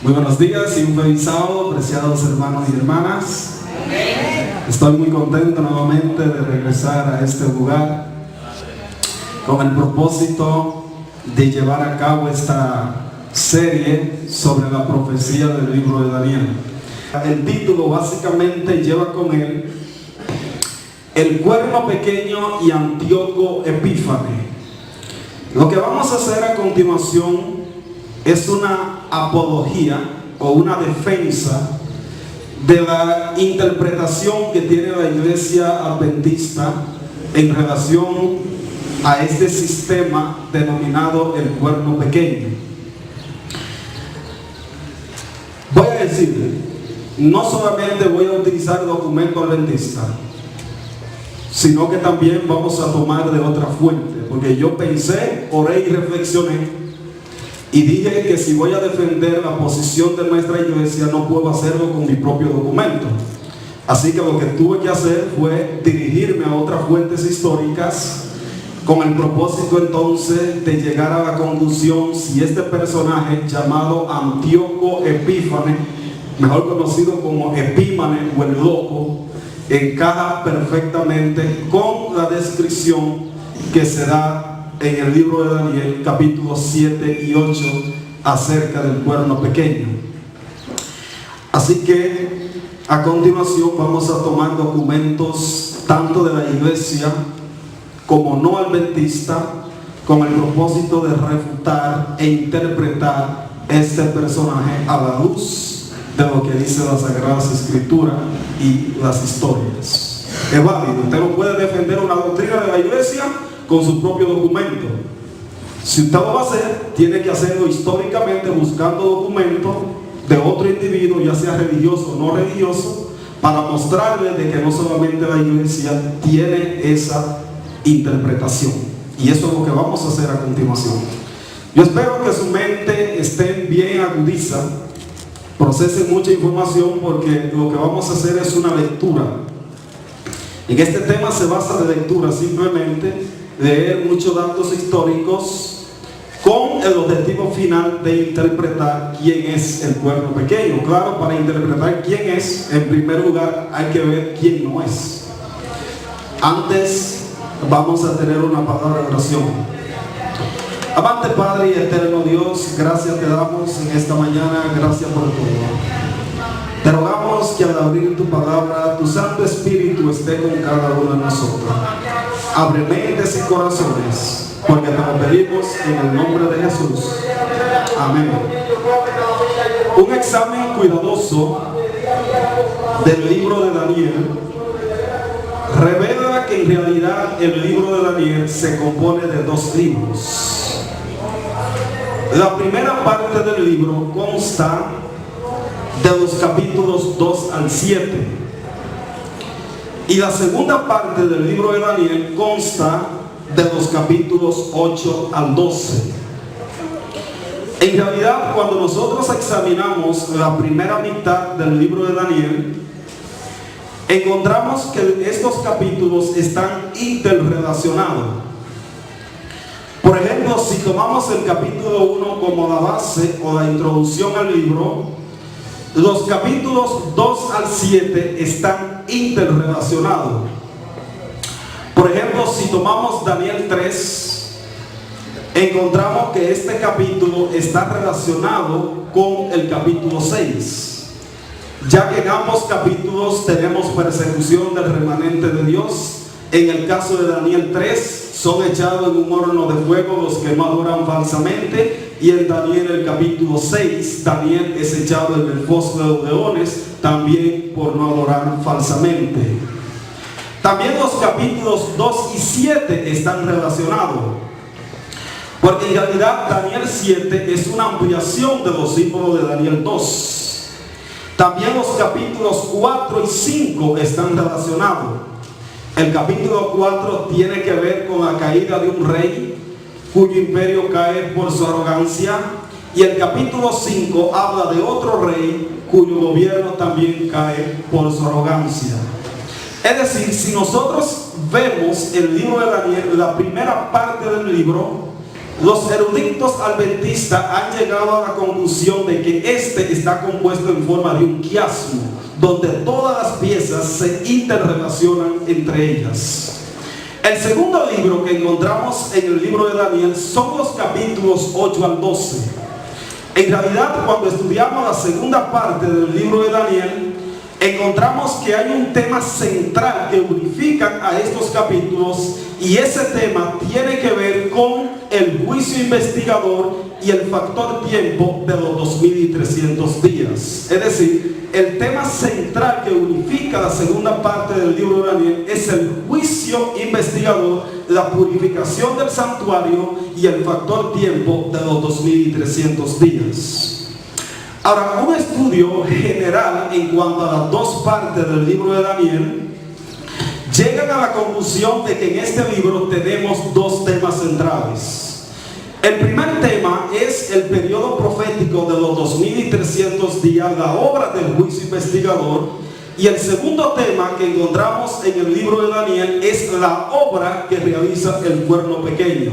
Muy buenos días y un feliz sábado, preciados hermanos y hermanas. Estoy muy contento nuevamente de regresar a este lugar con el propósito de llevar a cabo esta serie sobre la profecía del libro de Daniel. El título básicamente lleva con él el cuerno pequeño y Antíoco Epífanes. Lo que vamos a hacer a continuación es una apología o una defensa de la interpretación que tiene la iglesia adventista en relación a este sistema denominado el cuerno pequeño. Voy a decirle, no solamente voy a utilizar el documento adventista, sino que también vamos a tomar de otra fuente, porque yo pensé, oré y reflexioné y dije que si voy a defender la posición de nuestra iglesia no puedo hacerlo con mi propio documento. Así que lo que tuve que hacer fue dirigirme a otras fuentes históricas con el propósito entonces de llegar a la conclusión si este personaje llamado Antíoco Epífanes, mejor conocido como Epímanes o el loco, encaja perfectamente con la descripción que se da en el libro de Daniel, capítulos 7 y 8, acerca del cuerno pequeño. Así que a continuación vamos a tomar documentos tanto de la iglesia como no adventista, con el propósito de refutar e interpretar este personaje a la luz de lo que dice las Sagradas Escrituras y las historias. Es válido, usted no puede defender una doctrina de la iglesia con su propio documento. Si usted lo va a hacer, tiene que hacerlo históricamente buscando documentos de otro individuo, ya sea religioso o no religioso, para mostrarle de que no solamente la iglesia tiene esa interpretación. Y eso es lo que vamos a hacer a continuación. Yo espero que su mente esté bien agudiza, procesen mucha información, porque lo que vamos a hacer es una lectura. En este tema se basa de lectura, simplemente leer muchos datos históricos con el objetivo final de interpretar quién es el cuerno pequeño. Claro, para interpretar quién es, en primer lugar hay que ver quién no es. Antes vamos a tener una palabra de oración. Amante Padre y eterno Dios, gracias te damos en esta mañana, gracias por todo. Te rogamos que al abrir tu palabra, tu Santo Espíritu esté con cada uno de nosotros. Abre mentes y corazones, porque te lo pedimos en el nombre de Jesús. Amén. Un examen cuidadoso del libro de Daniel revela que en realidad el libro de Daniel se compone de dos libros. La primera parte del libro consta de los capítulos 2 al 7. Y la segunda parte del libro de Daniel consta de los capítulos 8 al 12. En realidad, cuando nosotros examinamos la primera mitad del libro de Daniel, encontramos que estos capítulos están interrelacionados. Por ejemplo, si tomamos el capítulo 1 como la base o la introducción al libro, los capítulos 2 al 7 están interrelacionados. Por ejemplo, si tomamos Daniel 3, encontramos que este capítulo está relacionado con el capítulo 6, ya que en ambos capítulos tenemos persecución del remanente de Dios. En el caso de Daniel 3, son echados en un horno de fuego los que no adoran falsamente. Y en Daniel, el capítulo 6, Daniel es echado en el foso de los leones, también por no adorar falsamente. También los capítulos 2 y 7 están relacionados, porque en realidad Daniel 7 es una ampliación de los símbolos de Daniel 2. También los capítulos 4 y 5 están relacionados. El capítulo 4 tiene que ver con la caída de un rey cuyo imperio cae por su arrogancia, y el capítulo 5 habla de otro rey cuyo gobierno también cae por su arrogancia. Es decir, si nosotros vemos el libro de Daniel, la primera parte del libro Los eruditos adventistas han llegado a la conclusión de que este está compuesto en forma de un quiasmo, donde todas las piezas se interrelacionan entre ellas. El segundo libro que encontramos en el libro de Daniel son los capítulos 8 al 12. En realidad, cuando estudiamos la segunda parte del libro de Daniel, encontramos que hay un tema central que unifica a estos capítulos, y ese tema tiene que ver con el juicio investigador y el factor tiempo de los 2300 días. Es decir, el tema central que unifica la segunda parte del libro de Daniel es el juicio investigador, la purificación del santuario y el factor tiempo de los 2300 días. Ahora, un estudio general en cuanto a las dos partes del libro de Daniel llegan a la conclusión de que en este libro tenemos dos temas centrales. El primer tema es el periodo profético de los 2300 días, la obra del juicio investigador, y el segundo tema que encontramos en el libro de Daniel es la obra que realiza el cuerno pequeño,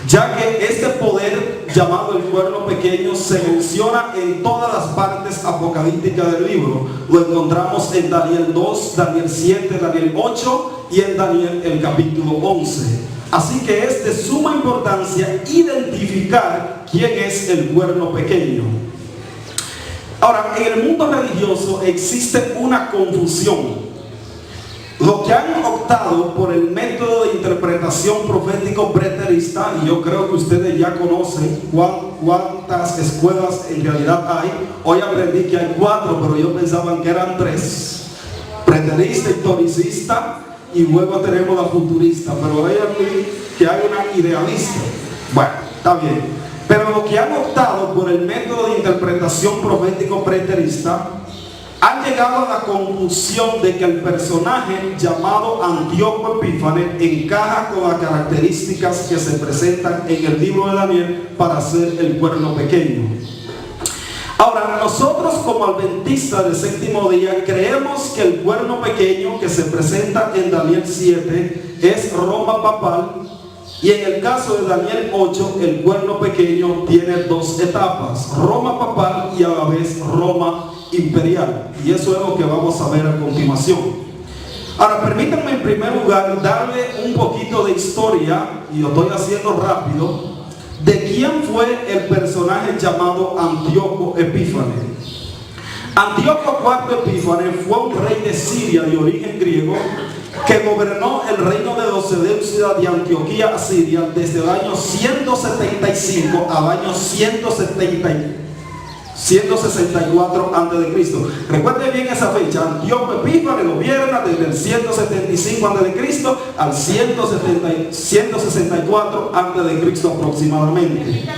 ya que este poder llamado el cuerno pequeño se menciona en todas las partes apocalípticas del libro. Lo encontramos en Daniel 2, Daniel 7, Daniel 8 y en Daniel el capítulo 11. Así que es de suma importancia identificar quién es el cuerno pequeño. Ahora, en el mundo religioso existe una confusión. Los que han optado por el método de interpretación profético preterista, y yo creo que ustedes ya conocen cuántas escuelas en realidad hay. Hoy aprendí que hay 4, pero yo pensaba que eran 3. Preterista, historicista, y luego tenemos la futurista, pero hay que hay una idealista. Bueno, está bien. Pero los que han optado por el método de interpretación profético preterista han llegado a la conclusión de que el personaje llamado Antíoco Epífanes encaja con las características que se presentan en el libro de Daniel para ser el cuerno pequeño. Ahora, nosotros como adventistas del séptimo día creemos que el cuerno pequeño que se presenta en Daniel 7 es Roma papal, y en el caso de Daniel 8 el cuerno pequeño tiene 2 etapas: Roma papal y a la vez Roma imperial, y eso es lo que vamos a ver a continuación. Ahora, permítanme en primer lugar darle un poquito de historia, y lo estoy haciendo rápido, de quién fue el personaje llamado Antíoco Epífanes. Antíoco IV Epífanes fue un rey de Siria de origen griego que gobernó el reino de los Seleucidas de Antioquía a Siria desde el año 175 al año 164 a.C. Recuerden bien esa fecha. Antíoco Epífanes gobierna desde el 175 a.C. al 164 a.C. aproximadamente.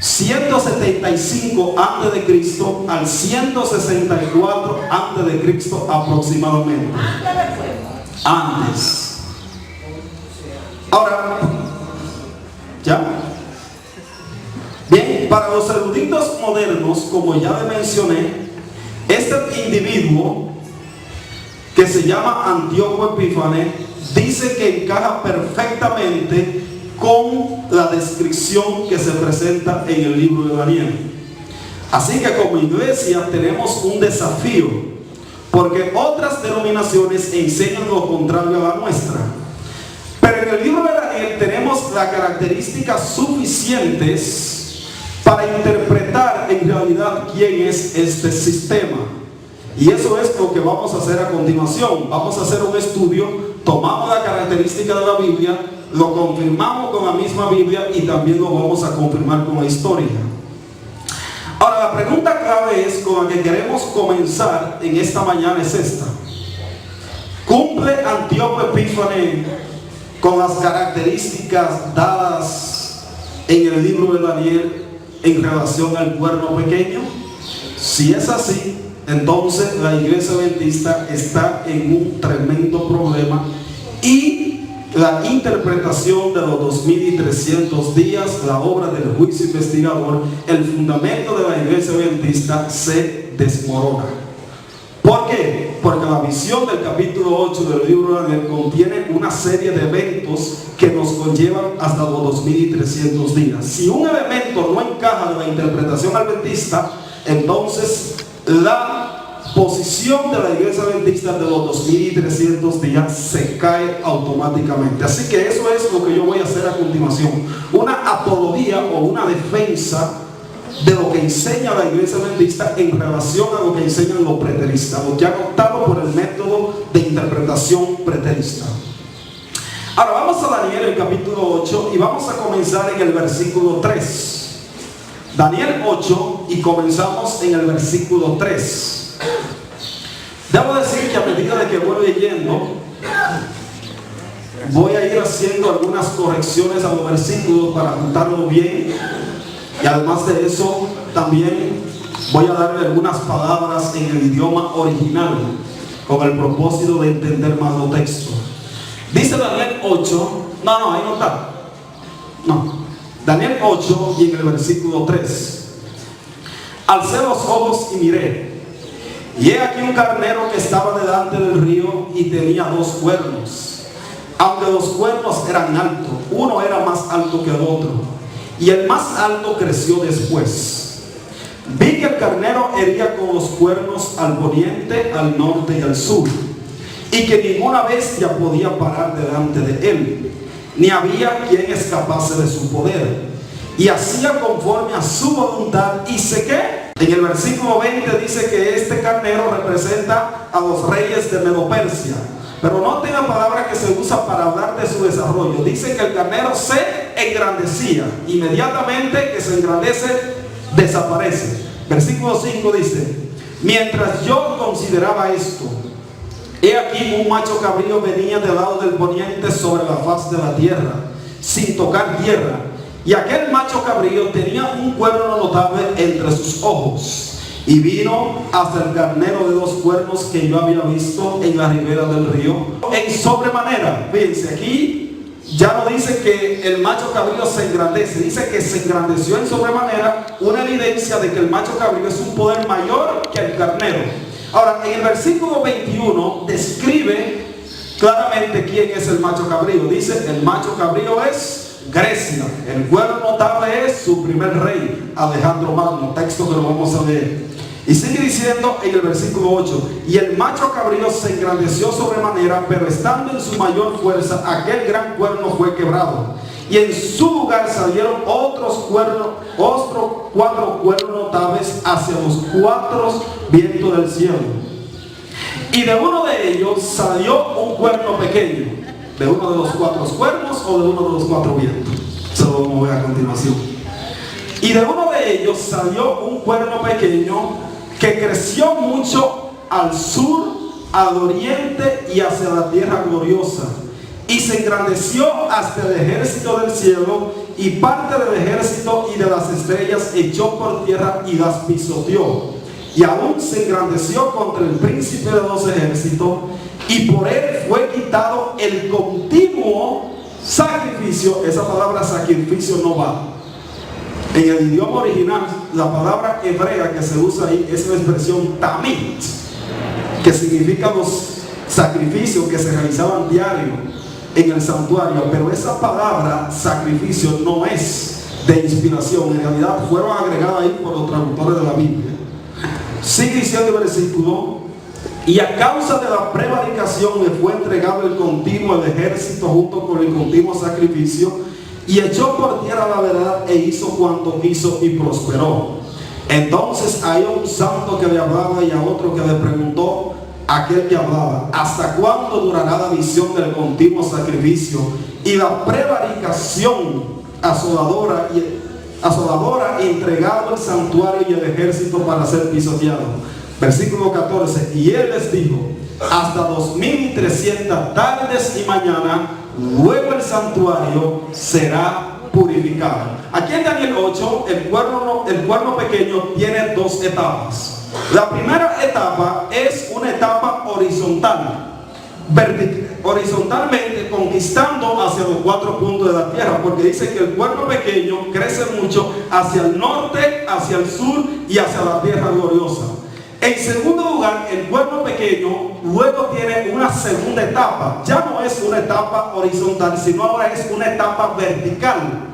175 a.C. al 164 a.C. aproximadamente. Antes. Ahora, ¿ya? Bien, para los eruditos modernos, como ya le mencioné, este individuo que se llama Antíoco Epífanes dice que encaja perfectamente con la descripción que se presenta en el libro de Daniel. Así que como iglesia tenemos un desafío, porque otras denominaciones enseñan lo contrario a la nuestra. Pero en el libro de Daniel tenemos las características suficientes para interpretar en realidad quién es este sistema. Y eso es lo que vamos a hacer a continuación. Vamos a hacer un estudio, tomamos la característica de la Biblia, lo confirmamos con la misma Biblia y también lo vamos a confirmar con la historia. Ahora, la pregunta clave es con la que queremos comenzar en esta mañana es esta: ¿cumple Antíoco Epífanes con las características dadas en el libro de Daniel en relación al cuerno pequeño? Si es así, entonces la iglesia adventista está en un tremendo problema, y la interpretación de los 2300 días, la obra del juicio investigador, el fundamento de la iglesia adventista se desmorona. ¿Por qué? Porque la visión del capítulo 8 del libro de Daniel contiene una serie de eventos que nos conllevan hasta los 2300 días. Si un elemento no encaja de la interpretación adventista, entonces la posición de la iglesia adventista de los 2300 días se cae automáticamente. Así que eso es lo que yo voy a hacer a continuación, una apología o una defensa de lo que enseña la iglesia adventista en relación a lo que enseñan los preteristas, los que han optado por el método de interpretación preterista. Ahora vamos a Daniel, el capítulo 8, y vamos a comenzar en el versículo 3. Daniel 8, y comenzamos en el versículo 3. Debo decir que a medida de que voy leyendo, voy a ir haciendo algunas correcciones a los versículos para juntarlo bien. Y además de eso, también voy a darle algunas palabras en el idioma original, con el propósito de entender más los textos. Dice Daniel 8, ahí no está. Daniel 8 y en el versículo 3. Alcé los ojos y miré, y he aquí un carnero que estaba delante del río y tenía 2 cuernos. Aunque los cuernos eran altos, uno era más alto que el otro, y el más alto creció después. Vi que el carnero hería con los cuernos al poniente, al norte y al sur, y que ninguna bestia podía parar delante de él, ni había quien escapase de su poder, y hacía conforme a su voluntad. ¿Y sé qué? En el versículo 20 dice que este carnero representa a los reyes de Medo-Persia, pero noten la palabra que se usa para hablar de su desarrollo. Dice que el carnero se engrandecía. Inmediatamente que se engrandece, desaparece. Versículo 5 dice: mientras yo consideraba esto, he aquí un macho cabrío venía del lado del poniente sobre la faz de la tierra, sin tocar tierra. Y aquel macho cabrío tenía un cuerno notable entre sus ojos. Y vino hasta el carnero de 2 cuernos que yo había visto en la ribera del río, en sobremanera. Fíjense, aquí ya no dice que el macho cabrío se engrandece, dice que se engrandeció en sobremanera, una evidencia de que el macho cabrío es un poder mayor que el carnero. Ahora, en el versículo 21 describe claramente quién es el macho cabrío. Dice: el macho cabrío es Grecia. El cuerno notable es su primer rey, Alejandro Magno, texto que lo vamos a leer. Y sigue diciendo en el versículo 8: y el macho cabrío se engrandeció sobremanera, pero estando en su mayor fuerza, aquel gran cuerno fue quebrado. Y en su lugar salieron otros 4 cuernos notables hacia los 4 vientos del cielo. Y de uno de ellos salió un cuerno pequeño. ¿De uno de los 4 cuernos o de uno de los 4 vientos? Eso lo vamos a ver a continuación. Y de uno de ellos salió un cuerno pequeño que creció mucho al sur, al oriente y hacia la tierra gloriosa, y se engrandeció hasta el ejército del cielo, y parte del ejército y de las estrellas echó por tierra y las pisoteó, y aún se engrandeció contra el príncipe de los ejércitos, y por él fue quitado el continuo sacrificio. Esa palabra sacrificio no va. En el idioma original, la palabra hebrea que se usa ahí es la expresión tamit, que significa los sacrificios que se realizaban diario en el santuario. Pero esa palabra sacrificio no es de inspiración, en realidad fueron agregadas ahí por los traductores de la Biblia. Sigue diciendo el versículo: y a causa de la prevaricación le fue entregado el continuo, el ejército junto con el continuo sacrificio, y echó por tierra la verdad e hizo cuanto quiso y prosperó. Entonces hay un santo que le hablaba y a otro que le preguntó aquel que hablaba: ¿hasta cuándo durará la visión del continuo sacrificio y la prevaricación asoladora, entregado el santuario y el ejército para ser pisoteado? Versículo 14: y él les dijo: hasta 2300 tardes y mañana, luego el santuario será purificado. Aquí en Daniel 8, el cuerno pequeño tiene 2 etapas. La primera etapa es una etapa horizontal, horizontalmente conquistando hacia los 4 puntos de la tierra, porque dice que el cuerno pequeño crece mucho hacia el norte, hacia el sur y hacia la tierra gloriosa. En segundo lugar, el cuerno pequeño luego tiene una segunda etapa. Ya no no es una etapa horizontal, sino ahora es una etapa vertical.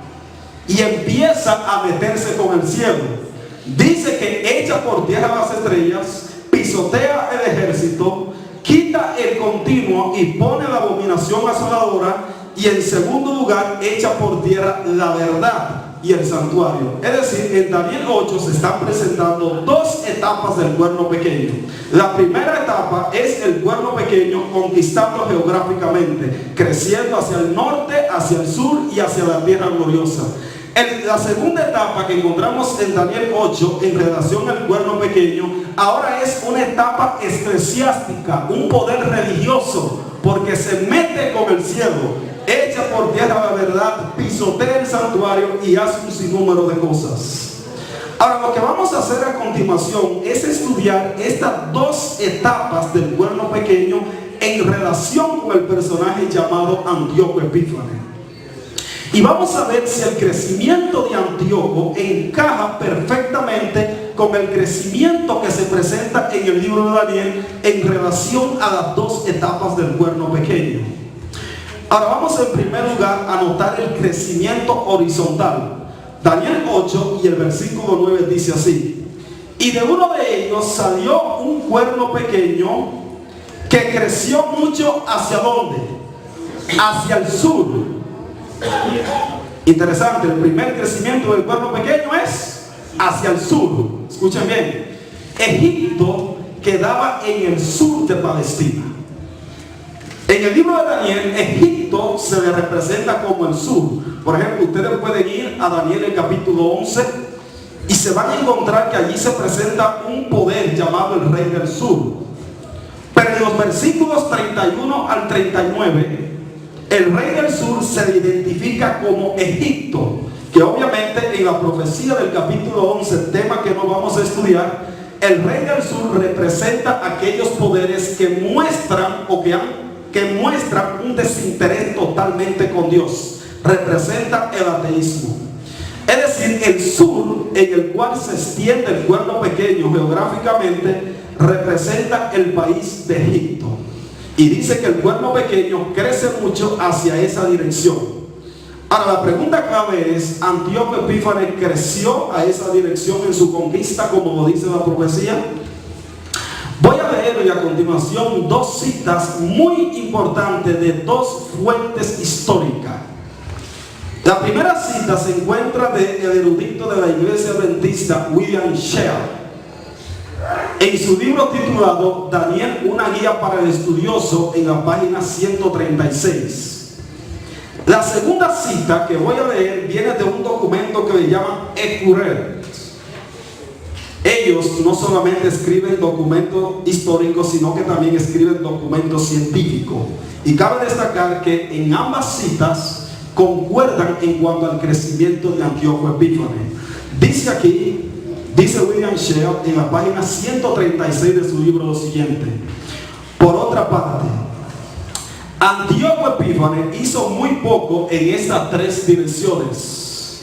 Y empieza a meterse con el cielo. Dice que echa por tierra las estrellas, pisotea el ejército, quita el continuo y pone la abominación asoladora, y en segundo lugar echa por tierra la verdad y el santuario. Es decir, en Daniel 8 se están presentando dos etapas del cuerno pequeño. La primera etapa es el cuerno pequeño conquistando geográficamente, creciendo hacia el norte, hacia el sur y hacia la tierra gloriosa. La segunda etapa que encontramos en Daniel 8 en relación al cuerno pequeño, ahora es una etapa eclesiástica, un poder religioso, porque se mete con el cielo, echa por tierra la verdad, pisotea el santuario y hace un sinnúmero de cosas. Ahora, lo que vamos a hacer a continuación es estudiar estas dos etapas del cuerno pequeño en relación con el personaje llamado Antíoco Epífanes. Y vamos a ver si el crecimiento de Antíoco encaja perfectamente con el crecimiento que se presenta en el libro de Daniel en relación a las dos etapas del cuerno pequeño. Ahora vamos en primer lugar a notar el crecimiento horizontal. Daniel 8 y el versículo 9 dice así: y de uno de ellos salió un cuerno pequeño que creció mucho. ¿Hacia dónde? Hacia el sur. Interesante, el primer crecimiento del cuerno pequeño es hacia el sur. Escuchen bien, Egipto quedaba en el sur de Palestina. En el libro de Daniel, Egipto se le representa como el sur. Por ejemplo, ustedes pueden ir a Daniel el capítulo 11 y se van a encontrar que allí se presenta un poder llamado el rey del sur. Pero en los versículos 31 al 39, el rey del sur se le identifica como Egipto, que obviamente en la profecía del capítulo 11, tema que no vamos a estudiar, el rey del sur representa aquellos poderes que muestran muestran un desinterés totalmente con Dios. Representa el ateísmo. Es decir, el sur en el cual se extiende el cuerno pequeño geográficamente representa el país de Egipto. Y dice que el cuerno pequeño crece mucho hacia esa dirección. Ahora la pregunta clave es: ¿Antíoco Epífanes creció a esa dirección en su conquista como lo dice la profecía? Voy a leer a continuación dos citas muy importantes de dos fuentes históricas. La primera cita se encuentra del erudito de la iglesia adventista William Shea en su libro titulado Daniel, una guía para el estudioso, en la página 136. La segunda cita que voy a leer viene de un documento que le llaman Ecurel. Ellos no solamente escriben documentos históricos, sino que también escriben documentos científicos. Y cabe destacar que en ambas citas concuerdan en cuanto al crecimiento de Antíoco Epífanes. Dice William Shea en la página 136 de su libro lo siguiente: por otra parte, Antíoco Epífanes hizo muy poco en estas tres direcciones.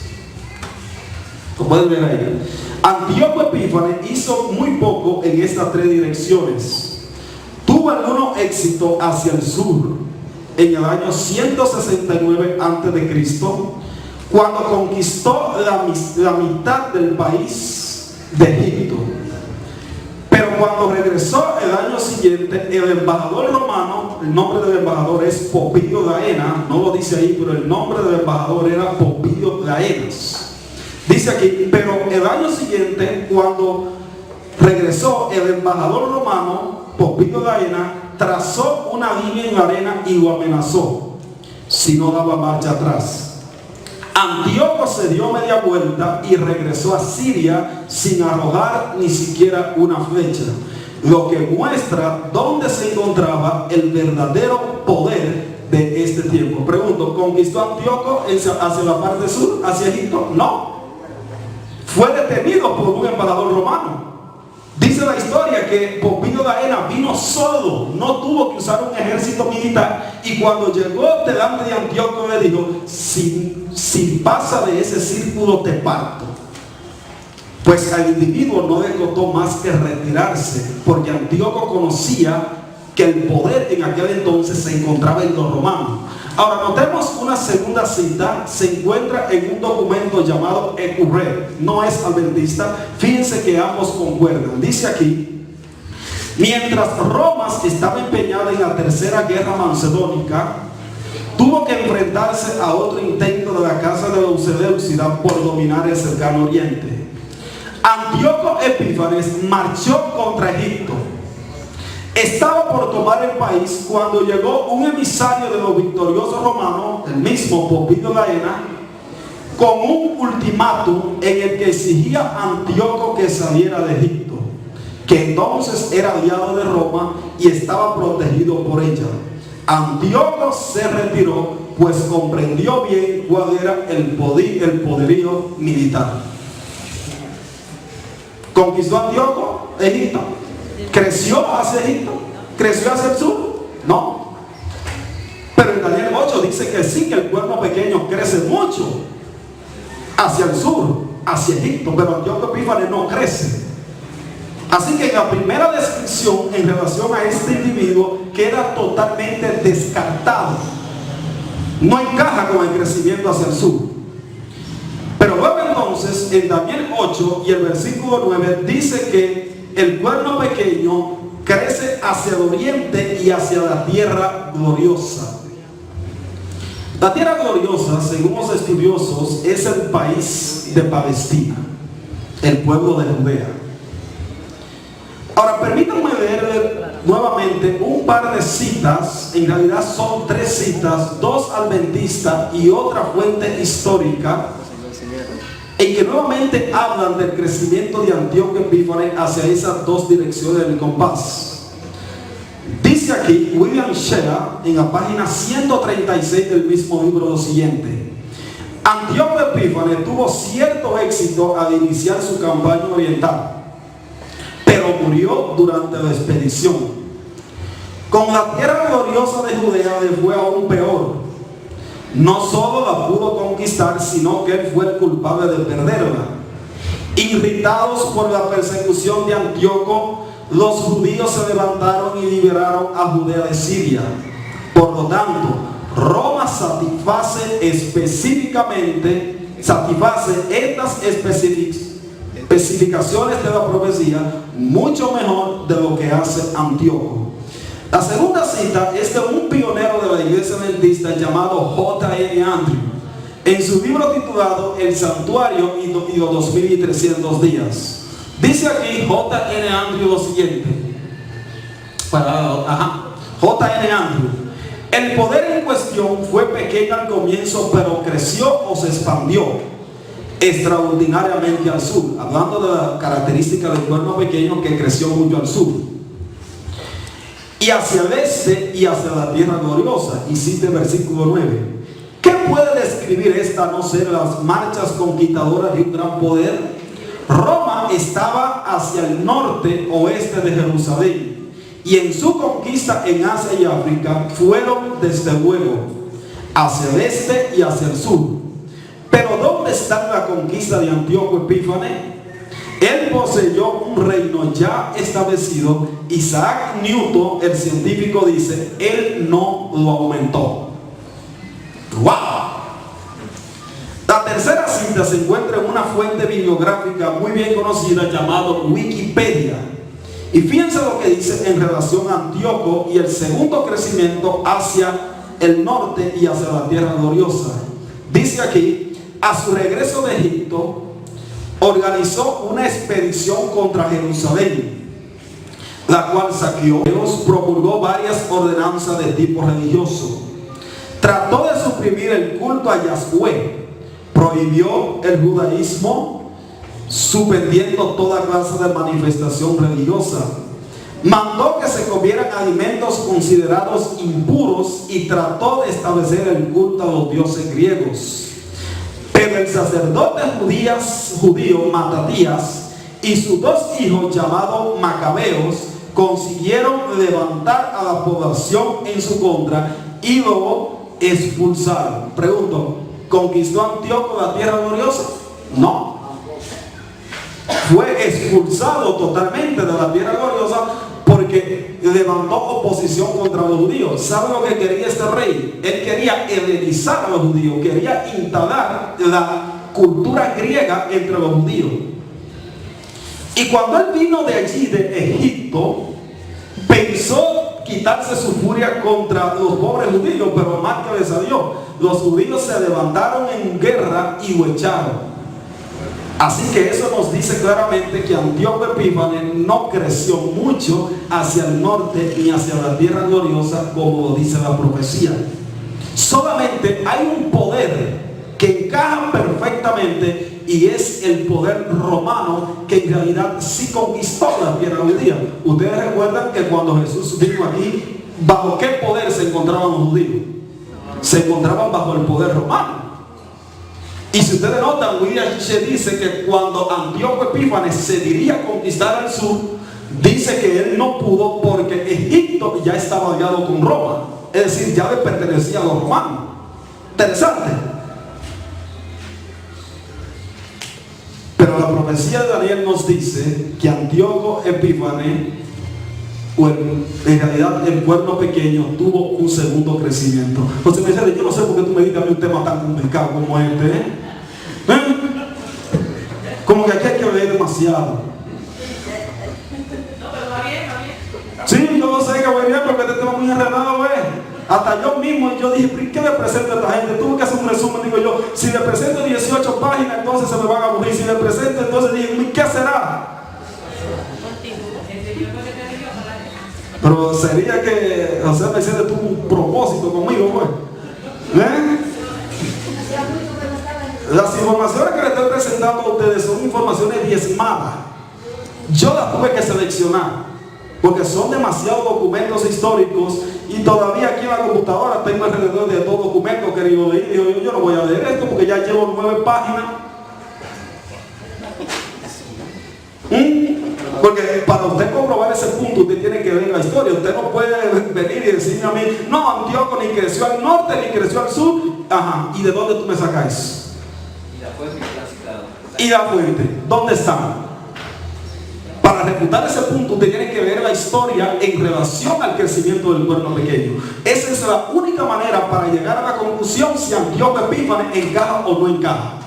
Lo pueden ver ahí. Antíoco Epífanes hizo muy poco en estas tres direcciones. Tuvo alguno éxito hacia el sur en el año 169 a.C., cuando conquistó la mitad del país de Egipto. Pero cuando regresó el año siguiente, el embajador romano, el nombre del embajador es Popilio Laena, no lo dice ahí, pero el nombre del embajador era Popilio Laenas. Dice aquí: pero el año siguiente, cuando regresó el embajador romano, Popilio Laena, trazó una línea en la arena y lo amenazó si no daba marcha atrás. Antíoco se dio media vuelta y regresó a Siria sin arrojar ni siquiera una flecha, lo que muestra dónde se encontraba el verdadero poder de este tiempo. Pregunto, ¿conquistó Antíoco hacia la parte sur, hacia Egipto? No. Fue detenido por un embajador romano. Dice la historia que Popilio Laena vino solo, no tuvo que usar un ejército militar, y cuando llegó delante de Antíoco le dijo: si pasa de ese círculo te parto. Pues al individuo no le costó más que retirarse, porque Antíoco conocía que el poder en aquel entonces se encontraba en los romanos. Ahora notemos una segunda cita, se encuentra en un documento llamado Ecurre, no es adventista, fíjense que ambos concuerdan. Dice aquí: mientras Roma estaba empeñada en la tercera guerra macedónica, tuvo que enfrentarse a otro intento de la casa de Seleucida por dominar el cercano oriente. Antíoco Epífanes marchó contra Egipto. Estaba por tomar el país cuando llegó un emisario de los victoriosos romanos, el mismo Popilio Laena, con un ultimátum en el que exigía a Antíoco que saliera de Egipto, que entonces era aliado de Roma y estaba protegido por ella. Antíoco se retiró, pues comprendió bien cuál era el poderío militar. ¿Conquistó Antíoco Egipto? ¿Creció hacia Egipto? ¿Creció hacia el sur? No. Pero en Daniel 8 dice que sí, que el cuerno pequeño crece mucho hacia el sur, hacia Egipto, pero Antíoco Epífanes no crece. Así que en la primera descripción en relación a este individuo queda totalmente descartado. No encaja con el crecimiento hacia el sur. Pero luego entonces en Daniel 8 y el versículo 9 dice que el cuerno pequeño crece hacia el oriente y hacia la tierra gloriosa. La tierra gloriosa, según los estudiosos, es el país de Palestina, el pueblo de Judea. Ahora permítanme leer nuevamente un par de citas, en realidad son 3 citas, 2 adventistas y otra fuente histórica, en que nuevamente hablan del crecimiento de Antíoco Epífanes hacia esas 2 direcciones del compás. Dice aquí William Shea en la página 136 del mismo libro lo siguiente: Antíoco Epífanes tuvo cierto éxito al iniciar su campaña oriental, pero murió durante la expedición. Con la tierra gloriosa de Judea le fue aún peor. No solo la pudo conquistar, sino que él fue el culpable de perderla. Irritados por la persecución de Antíoco, los judíos se levantaron y liberaron a Judea de Siria. Por lo tanto, Roma satisface estas especificaciones de la profecía mucho mejor de lo que hace Antíoco. La segunda cita es de un pionero de la iglesia adventista llamado J.N. Andrew, en su libro titulado El Santuario y los 2300 días. Dice aquí J.N. Andrew lo siguiente. J.N. Andrew: el poder en cuestión fue pequeño al comienzo, pero creció o se expandió extraordinariamente al sur. Hablando de la característica del cuerno pequeño, que creció mucho al sur, y hacia el este y hacia la tierra gloriosa. Y cita el versículo 9. ¿Qué puede describir esta a no ser las marchas conquistadoras de un gran poder? Roma estaba hacia el norte oeste de Jerusalén, y en su conquista en Asia y África fueron desde luego hacia el este y hacia el sur. Pero ¿dónde está la conquista de Antíoco Epífanes? Él poseyó un reino ya establecido. Isaac Newton, el científico, dice: él no lo aumentó. ¡Wow! La tercera cita se encuentra en una fuente bibliográfica muy bien conocida llamada Wikipedia. Y fíjense lo que dice en relación a Antíoco y el segundo crecimiento hacia el norte y hacia la tierra gloriosa. Dice aquí: a su regreso de Egipto, organizó una expedición contra Jerusalén, la cual saqueó. Promulgó varias ordenanzas de tipo religioso. Trató de suprimir el culto a Yahweh. Prohibió el judaísmo, suspendiendo toda clase de manifestación religiosa. Mandó que se comieran alimentos considerados impuros y trató de establecer el culto a los dioses griegos. Pero el sacerdote judío Matatías y sus 2 hijos llamados Macabeos consiguieron levantar a la población en su contra y lo expulsaron. Pregunto: ¿conquistó Antíoco la tierra gloriosa? No. Fue expulsado totalmente de la tierra gloriosa porque porque levantó oposición contra los judíos. ¿Sabe lo que quería este rey? Él quería helenizar a los judíos, quería instalar la cultura griega entre los judíos. Y cuando él vino de allí, de Egipto, pensó quitarse su furia contra los pobres judíos, pero mal que les salió. Los judíos se levantaron en guerra y lo echaron. Así que eso nos dice claramente que Antíoco Epífanes no creció mucho hacia el norte ni hacia la tierra gloriosa, como lo dice la profecía. Solamente hay un poder que encaja perfectamente, y es el poder romano, que en realidad sí conquistó la tierra judía. Ustedes recuerdan que cuando Jesús vino aquí, ¿bajo qué poder se encontraban los judíos? Se encontraban bajo el poder romano. Y si ustedes notan, William Shea dice que cuando Antíoco Epífanes se diría a conquistar el sur, dice que él no pudo porque Egipto ya estaba aliado con Roma, es decir, ya le pertenecía a los romanos. Interesante. Pero la profecía de Daniel nos dice que Antíoco Epífanes, en realidad el pueblo pequeño, tuvo un segundo crecimiento. Entonces me dice, yo no sé por qué tú me dices a mí un tema tan complicado como este, como que aquí hay que leer demasiado. Sí, yo no sé que voy bien porque este tema es muy enredado, Hasta yo mismo, yo dije, ¿qué le presento a esta gente? Tuve que hacer un resumen, digo yo, si le presento 18 páginas, entonces se me van a aburrir. Si le presento, entonces digo, ¿qué será? Pero sería que, o sea, me hiciste tú un propósito conmigo, Las informaciones que le estoy presentando a ustedes son informaciones diezmadas. Yo las tuve que seleccionar, porque son demasiados documentos históricos, y todavía aquí en la computadora tengo alrededor de 2 documentos que yo leí. Digo, yo no voy a leer esto porque ya llevo 9 páginas. Porque para usted comprobar ese punto, usted tiene que ver la historia. Usted no puede venir y decirme a mí, no, Antíoco ni creció al norte ni creció al sur. Ajá, ¿y de dónde tú me sacas? Y la fuente, ¿dónde está? Para refutar ese punto, usted tiene que ver la historia en relación al crecimiento del pueblo pequeño. Esa es la única manera para llegar a la conclusión si Antíoco Epífanes encaja o no encaja.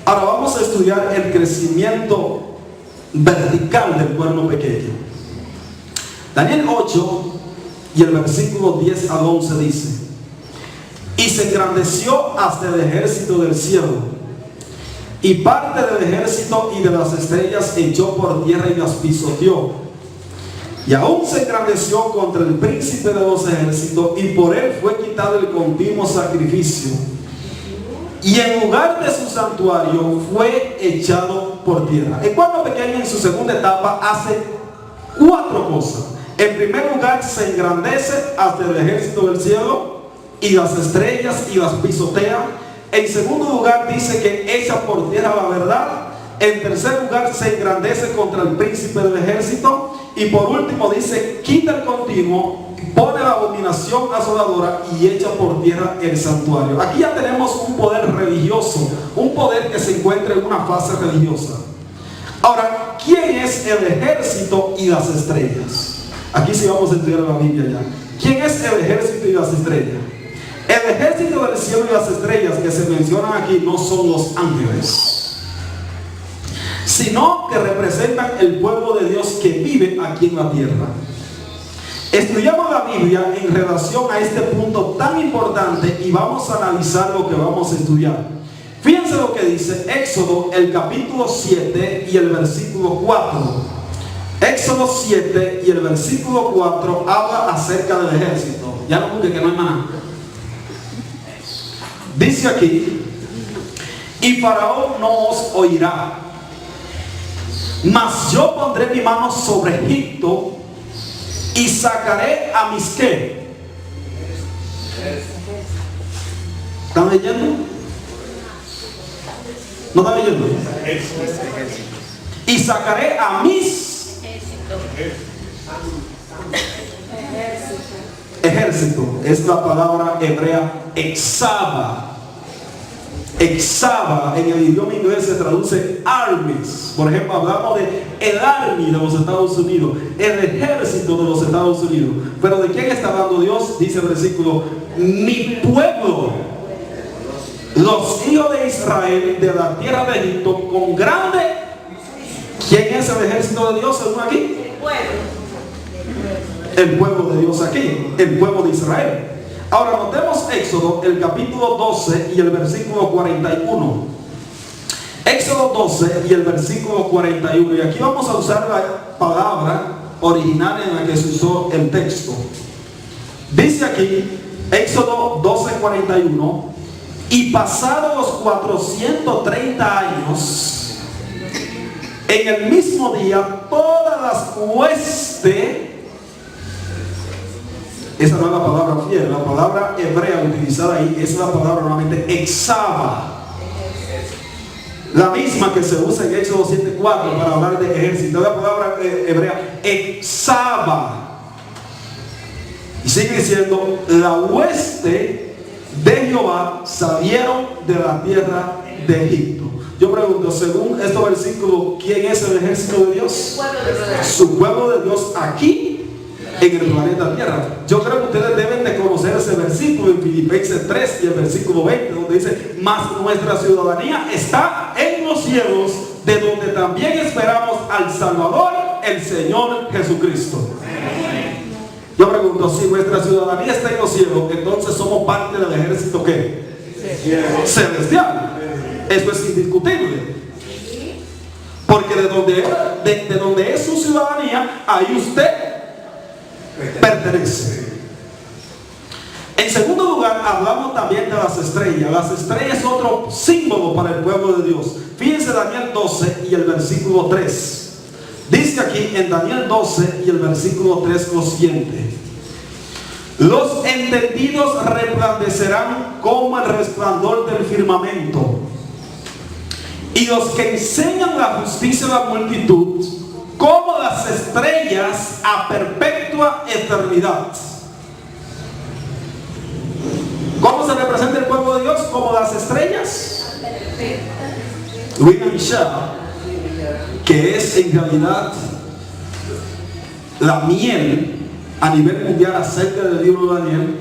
Ahora vamos a estudiar el crecimiento vertical del pueblo pequeño. Daniel 8 y el versículo 10 al 11 dice: y se engrandeció hasta el ejército del cielo, y parte del ejército y de las estrellas echó por tierra y las pisoteó, y aún se engrandeció contra el príncipe de los ejércitos, y por él fue quitado el continuo sacrificio, y en lugar de su santuario fue echado por tierra. El pueblo pequeño en su segunda etapa hace 4 cosas. En primer lugar, se engrandece hasta el ejército del cielo y las estrellas y las pisotea. En segundo lugar, dice que echa por tierra la verdad. En tercer lugar, se engrandece contra el príncipe del ejército. Y por último dice, quita el continuo, pone la abominación asoladora y echa por tierra el santuario. Aquí ya tenemos un poder religioso, un poder que se encuentra en una fase religiosa. Ahora, ¿quién es el ejército y las estrellas? Aquí sí vamos a estudiar la Biblia ya. ¿Quién es el ejército y las estrellas? El ejército del cielo y las estrellas que se mencionan aquí no son los ángeles, sino que representan el pueblo de Dios que vive aquí en la tierra. Estudiamos la Biblia en relación a este punto tan importante y vamos a analizar lo que vamos a estudiar. Fíjense lo que dice Éxodo, el capítulo 7 y el versículo 4. Éxodo 7 y el versículo 4 habla acerca del ejército. Ya no busque que no hay maná. Dice aquí: y Faraón no os oirá, mas yo pondré mi mano sobre Egipto y sacaré a mis ¿qué? ¿Están leyendo? ¿No están leyendo? Y sacaré a mis ejército. Es la palabra hebrea exaba. Exaba en el idioma inglés se traduce armies. Por ejemplo, hablamos de el army de los Estados Unidos, el ejército de los Estados Unidos. Pero ¿de quién está hablando Dios? Dice el versículo: mi pueblo, los hijos de Israel de la tierra de Egipto, con grande. ¿Quién es el ejército de Dios según aquí? El pueblo de Dios aquí, el pueblo de Israel. Ahora notemos Éxodo, el capítulo 12 y el versículo 41. Éxodo 12 y el versículo 41. Y aquí vamos a usar la palabra original en la que se usó el texto. Dice aquí, Éxodo 12, 41. Y pasados los 430 años, en el mismo día, todas las huestes. Esa no es la palabra fiel, la palabra hebrea utilizada ahí es la palabra normalmente exaba. La misma que se usa en Éxodo 7:4 para hablar de ejército. La palabra hebrea exaba. Y sigue diciendo: la hueste de Jehová salieron de la tierra de Egipto. Yo pregunto, según estos versículos, ¿quién es el ejército de Dios? Su pueblo de Dios aquí en el planeta Tierra. Yo creo que ustedes deben de conocer ese versículo en Filipenses 3 y el versículo 20, donde dice: mas nuestra ciudadanía está en los cielos, de donde también esperamos al Salvador, el Señor Jesucristo. Yo pregunto, si nuestra ciudadanía está en los cielos, entonces somos parte del ejército ¿qué? Celestial. Eso es indiscutible. Porque de donde es su ciudadanía, ahí usted pertenece. En segundo lugar, hablamos también de las estrellas. Las estrellas es otro símbolo para el pueblo de Dios. Fíjense Daniel 12 y el versículo 3. Dice aquí en Daniel 12 y el versículo 3 lo siguiente: los entendidos resplandecerán como el resplandor del firmamento, y los que enseñan la justicia a la multitud como las estrellas a perpetua eternidad. ¿Cómo se representa el pueblo de Dios? Como las estrellas. William Shaw, que es en realidad la miel a nivel mundial acerca del libro de Daniel,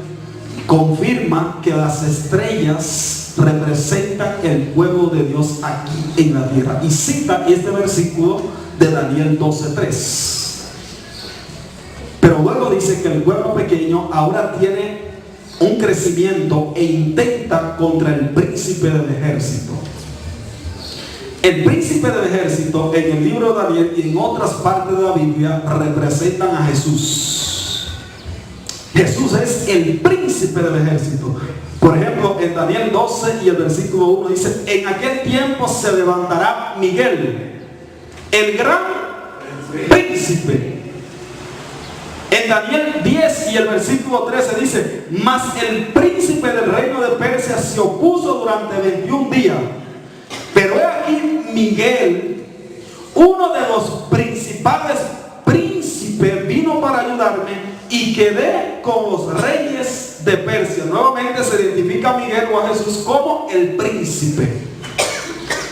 confirma que las estrellas representan el pueblo de Dios aquí en la tierra. Y cita este versículo de Daniel 12:3. Pero luego dice que el pueblo pequeño ahora tiene un crecimiento e intenta contra el príncipe del ejército. El príncipe del ejército en el libro de Daniel y en otras partes de la Biblia representan a Jesús. Jesús es el príncipe del ejército. Por ejemplo, en Daniel 12 y el versículo 1 dice: en aquel tiempo se levantará Miguel, el gran príncipe. En Daniel 10 y el versículo 13 dice: mas el príncipe del reino de Persia se opuso durante 21 días. Pero he aquí Miguel, uno de los principales príncipes, vino para ayudarme y quedé con los reyes de Persia. Nuevamente se identifica a Miguel o a Jesús como el príncipe.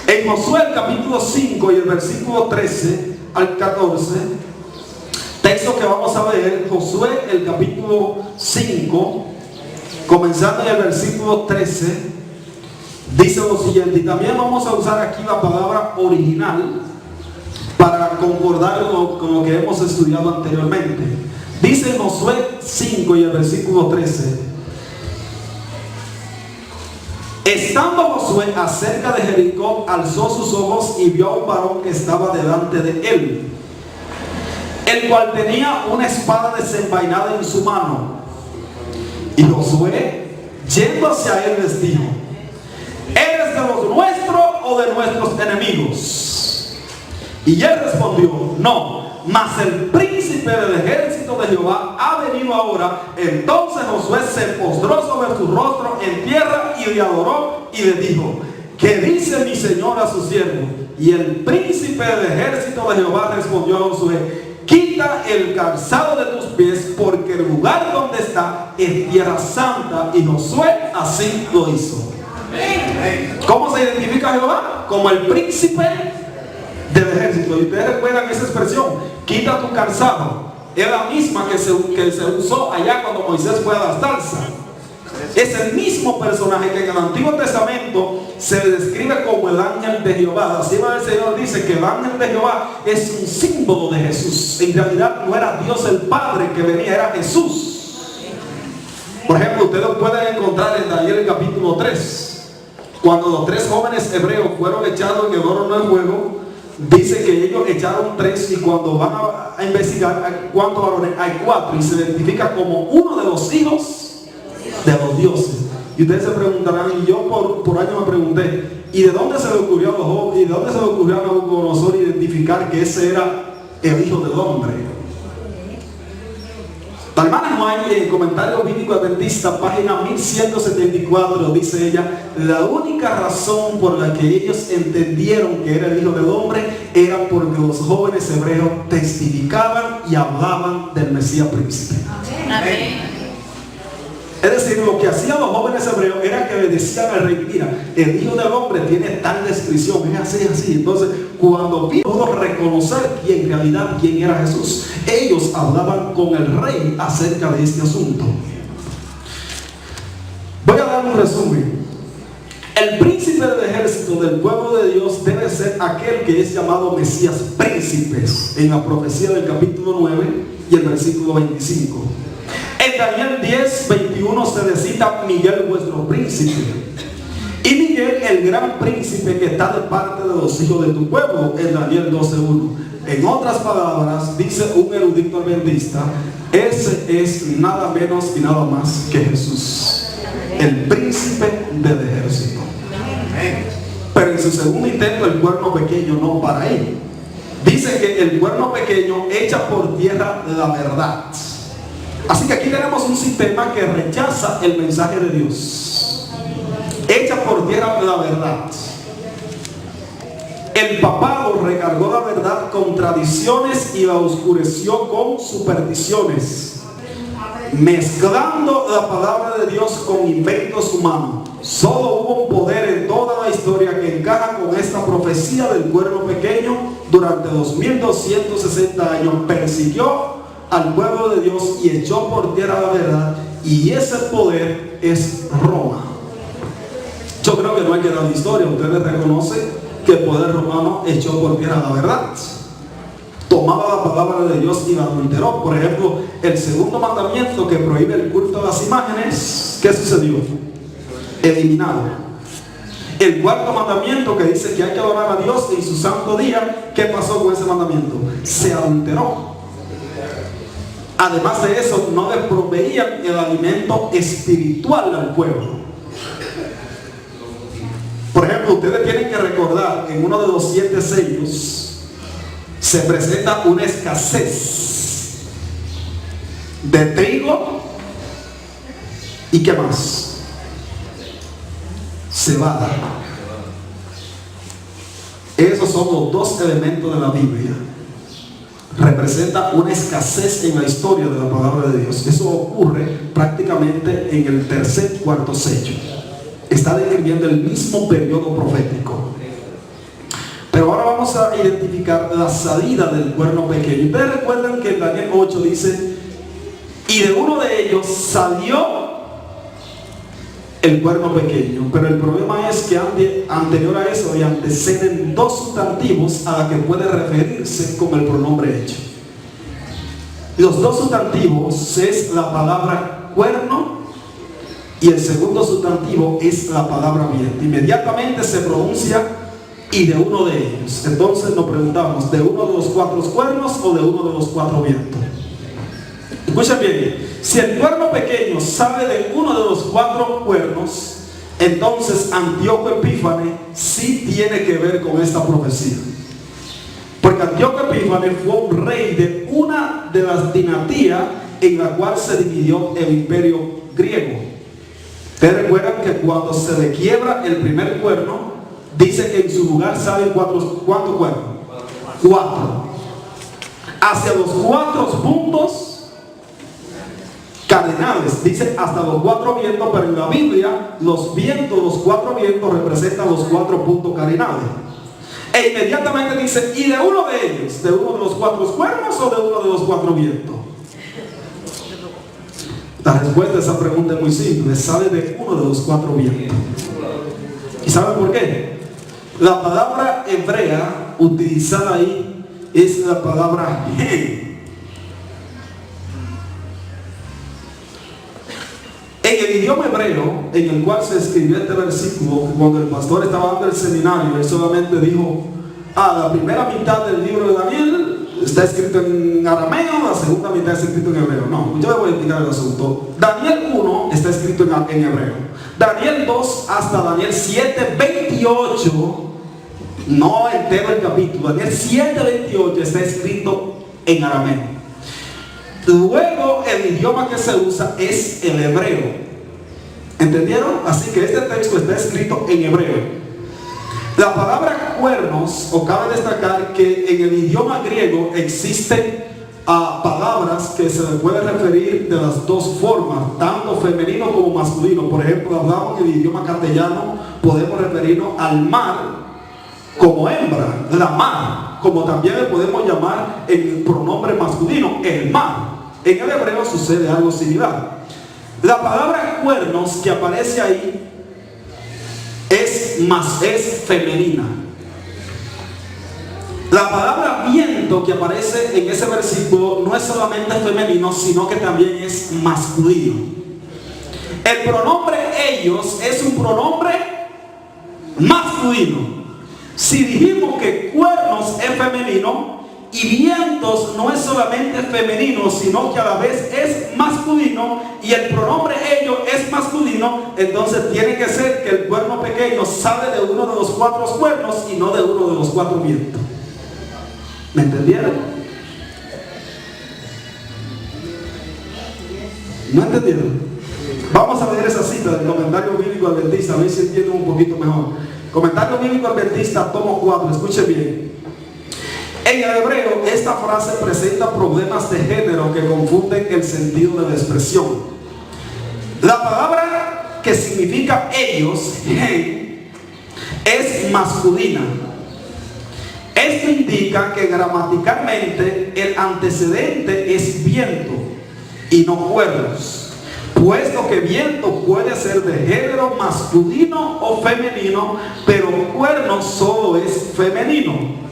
En Josué el capítulo 5 y el versículo 13 al 14, texto que vamos a leer, Josué el capítulo 5, comenzando en el versículo 13, dice lo siguiente, y también vamos a usar aquí la palabra original para concordar con lo que hemos estudiado anteriormente. Dice en Josué 5 y el versículo 13: estando Josué acerca de Jericó, alzó sus ojos y vio a un varón que estaba delante de él, el cual tenía una espada desenvainada en su mano. Y Josué, yendo hacia él, les dijo: ¿eres de los nuestros o de nuestros enemigos? Y él respondió: no, mas el príncipe del ejército de Jehová ha venido ahora. Entonces Josué se postró sobre su rostro en tierra y le adoró y le dijo: ¿qué dice mi señor a su siervo? Y el príncipe del ejército de Jehová respondió a Josué: quita el calzado de tus pies, porque el lugar donde está es tierra santa. Y Josué así lo hizo. Amén. ¿Cómo se identifica a Jehová? Como el príncipe del ejército. Y ustedes recuerdan esa expresión, quita tu calzado. Es la misma que se usó allá cuando Moisés fue a la zarza. Es el mismo personaje que en el Antiguo Testamento se describe como el ángel de Jehová. La sierva del Señor dice que el ángel de Jehová es un símbolo de Jesús. En realidad no era Dios el Padre que venía, era Jesús. Por ejemplo, ustedes lo pueden encontrar en Daniel el capítulo 3. Cuando los 3 jóvenes hebreos fueron echados en el horno de fuego, dice que ellos echaron 3 y cuando van a investigar cuántos varones, hay 4 y se identifica como uno de los hijos de los dioses. Y ustedes se preguntarán, y yo por años me pregunté, ¿y de dónde se le ocurrió a los jóvenes, y de dónde se le ocurrió a Nabucodonosor identificar que ese era el hijo del hombre? La hermana Noaña, en Comentario Bíblico Adventista, página 1174, dice ella, la única razón por la que ellos entendieron que era el hijo del hombre era porque los jóvenes hebreos testificaban y hablaban del Mesías príncipe. Amén. Es decir, lo que hacían los jóvenes hebreos era que le decían al rey, mira, el hijo del hombre tiene tal descripción, es así, así. Entonces, cuando pudo reconocer quién era Jesús, ellos hablaban con el rey acerca de este asunto. Voy a dar un resumen. El príncipe del ejército del pueblo de Dios debe ser aquel que es llamado Mesías príncipes en la profecía del capítulo 9 y el versículo 25. En Daniel 10, 21 se le cita Miguel vuestro príncipe. Y Miguel el gran príncipe que está de parte de los hijos de tu pueblo, en Daniel 12:1. En otras palabras, dice un erudito adventista, ese es nada menos y nada más que Jesús, el príncipe del ejército. Pero en su segundo intento el cuerno pequeño no para ahí. Dice que el cuerno pequeño echa por tierra la verdad. Así que aquí tenemos un sistema que rechaza el mensaje de Dios. Echa por tierra la verdad. El papado recargó la verdad con tradiciones y la oscureció con supersticiones, mezclando la palabra de Dios con inventos humanos. Solo hubo un poder en toda la historia que encaja con esta profecía del cuerno pequeño. Durante 2260 años persiguió al pueblo de Dios y echó por tierra la verdad, y ese poder es Roma. Yo creo que no hay que dar historia, ustedes reconocen que el poder romano echó por tierra la verdad, tomaba la palabra de Dios y la adulteró. Por ejemplo, el segundo mandamiento que prohíbe el culto a las imágenes, ¿qué sucedió? Eliminado. El cuarto mandamiento que dice que hay que adorar a Dios en su santo día, ¿qué pasó con ese mandamiento? Se adulteró. Además de eso, no le proveían el alimento espiritual al pueblo. Por ejemplo, ustedes tienen que recordar que en uno de los 7 sellos se presenta una escasez de trigo y ¿qué más? Cebada. Esos son los 2 elementos de la Biblia. Representa una escasez en la historia de la palabra de Dios. Eso ocurre prácticamente en el tercer, cuarto sello. Está describiendo el mismo periodo profético. Pero ahora vamos a identificar la salida del cuerno pequeño. Ustedes recuerdan que en Daniel 8 dice, y de uno de ellos salió el cuerno pequeño. Pero el problema es que anterior a eso y anteceden 2 sustantivos a la que puede referirse con el pronombre hecho. Los 2 sustantivos es la palabra cuerno y el segundo sustantivo es la palabra viento. Inmediatamente se pronuncia y de uno de ellos. Entonces nos preguntamos, ¿de uno de los 4 cuernos o de uno de los 4 vientos? Escuchen bien, si el cuerno pequeño sale de uno de los 4 cuernos, entonces Antíoco Epífanes sí tiene que ver con esta profecía. Porque Antíoco Epífanes fue un rey de una de las dinastías en la cual se dividió el imperio griego. Ustedes recuerdan que cuando se le quiebra el primer cuerno, dice que en su lugar salen ¿cuántos cuernos? 4. Hacia los 4 puntos cardenales. Dice hasta los 4 vientos, pero en la Biblia los vientos, los 4 vientos representan los 4 puntos cardinales. E inmediatamente dice, ¿y de uno de ellos? ¿De uno de los 4 cuernos o de uno de los 4 vientos? La respuesta a esa pregunta es muy simple, sale de uno de los 4 vientos. ¿Y saben por qué? La palabra hebrea utilizada ahí es la palabra gen. En el idioma hebreo en el cual se escribió este versículo, cuando el pastor estaba dando el seminario, él solamente dijo, la primera mitad del libro de Daniel está escrito en arameo, la segunda mitad está escrito en hebreo. No, yo le voy a explicar el asunto. Daniel 1 está escrito en hebreo. Daniel 2 hasta Daniel 7:28, no entero el capítulo, Daniel 7:28 está escrito en arameo. Luego el idioma que se usa es el hebreo. ¿Entendieron? Así que este texto está escrito en hebreo. La palabra cuernos, o cabe destacar que en el idioma griego existen palabras que se le puede referir de las dos formas, tanto femenino como masculino. Por ejemplo, hablamos en el idioma castellano, podemos referirnos al mar como hembra, la mar, como también le podemos llamar en el pronombre masculino, el mar. En el hebreo sucede algo similar. La palabra cuernos que aparece ahí es femenina. La palabra viento que aparece en ese versículo no es solamente femenino, sino que también es masculino. El pronombre ellos es un pronombre masculino. Si dijimos que cuernos es femenino y vientos no es solamente femenino, sino que a la vez es masculino, y el pronombre ellos es masculino, entonces tiene que ser que el cuerno pequeño sale de uno de los 4 cuernos y no de uno de los 4 vientos. ¿Me entendieron? ¿No entendieron? Vamos a leer esa cita del comentario bíblico adventista, a ver si entienden un poquito mejor. Comentario bíblico adventista, tomo 4, escuche bien. En el hebreo, esta frase presenta problemas de género que confunden el sentido de la expresión. La palabra que significa ellos, gen, es masculina. Esto indica que gramaticalmente el antecedente es viento y no cuernos, puesto que viento puede ser de género masculino o femenino, pero cuernos solo es femenino.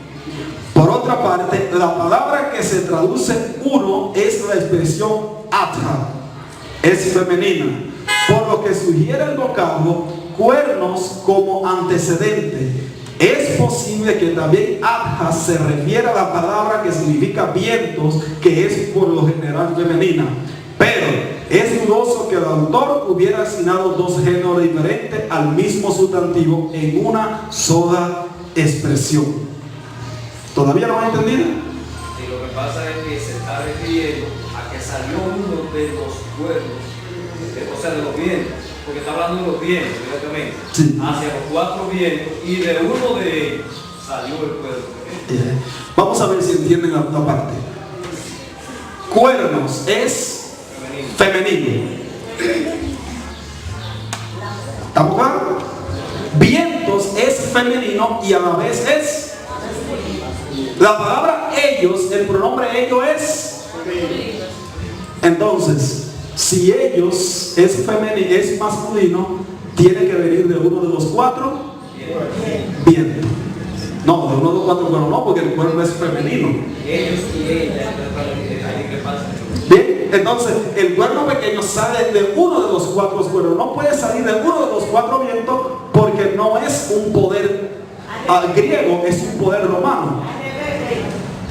Por otra parte, la palabra que se traduce uno es la expresión atha, es femenina, por lo que sugiere el vocablo cuernos como antecedente. Es posible que también atha se refiera a la palabra que significa vientos, que es por lo general femenina, pero es dudoso que el autor hubiera asignado 2 géneros diferentes al mismo sustantivo en una sola expresión. ¿Todavía no han entendido? Sí, lo que pasa es que se está refiriendo a que salió uno de los cuernos, o sea, de los vientos, porque está hablando de los vientos directamente, sí, hacia los 4 vientos, y de uno de ellos salió el cuerno. Vamos a ver si entienden la parte. Cuernos es femenino. ¿Estamos claros? Vientos es femenino y a la vez es. La palabra ellos, el pronombre ellos es. Entonces, si ellos es femenino, es masculino, tiene que venir de uno de los 4 vientos. No, de uno de los 4 cuernos no, porque el cuerno es femenino. Ellos y ella, ¿qué pasa? Bien, entonces el cuerno pequeño sale de uno de los 4 cuernos. No puede salir de uno de los 4 vientos porque no es un poder griego, es un poder romano.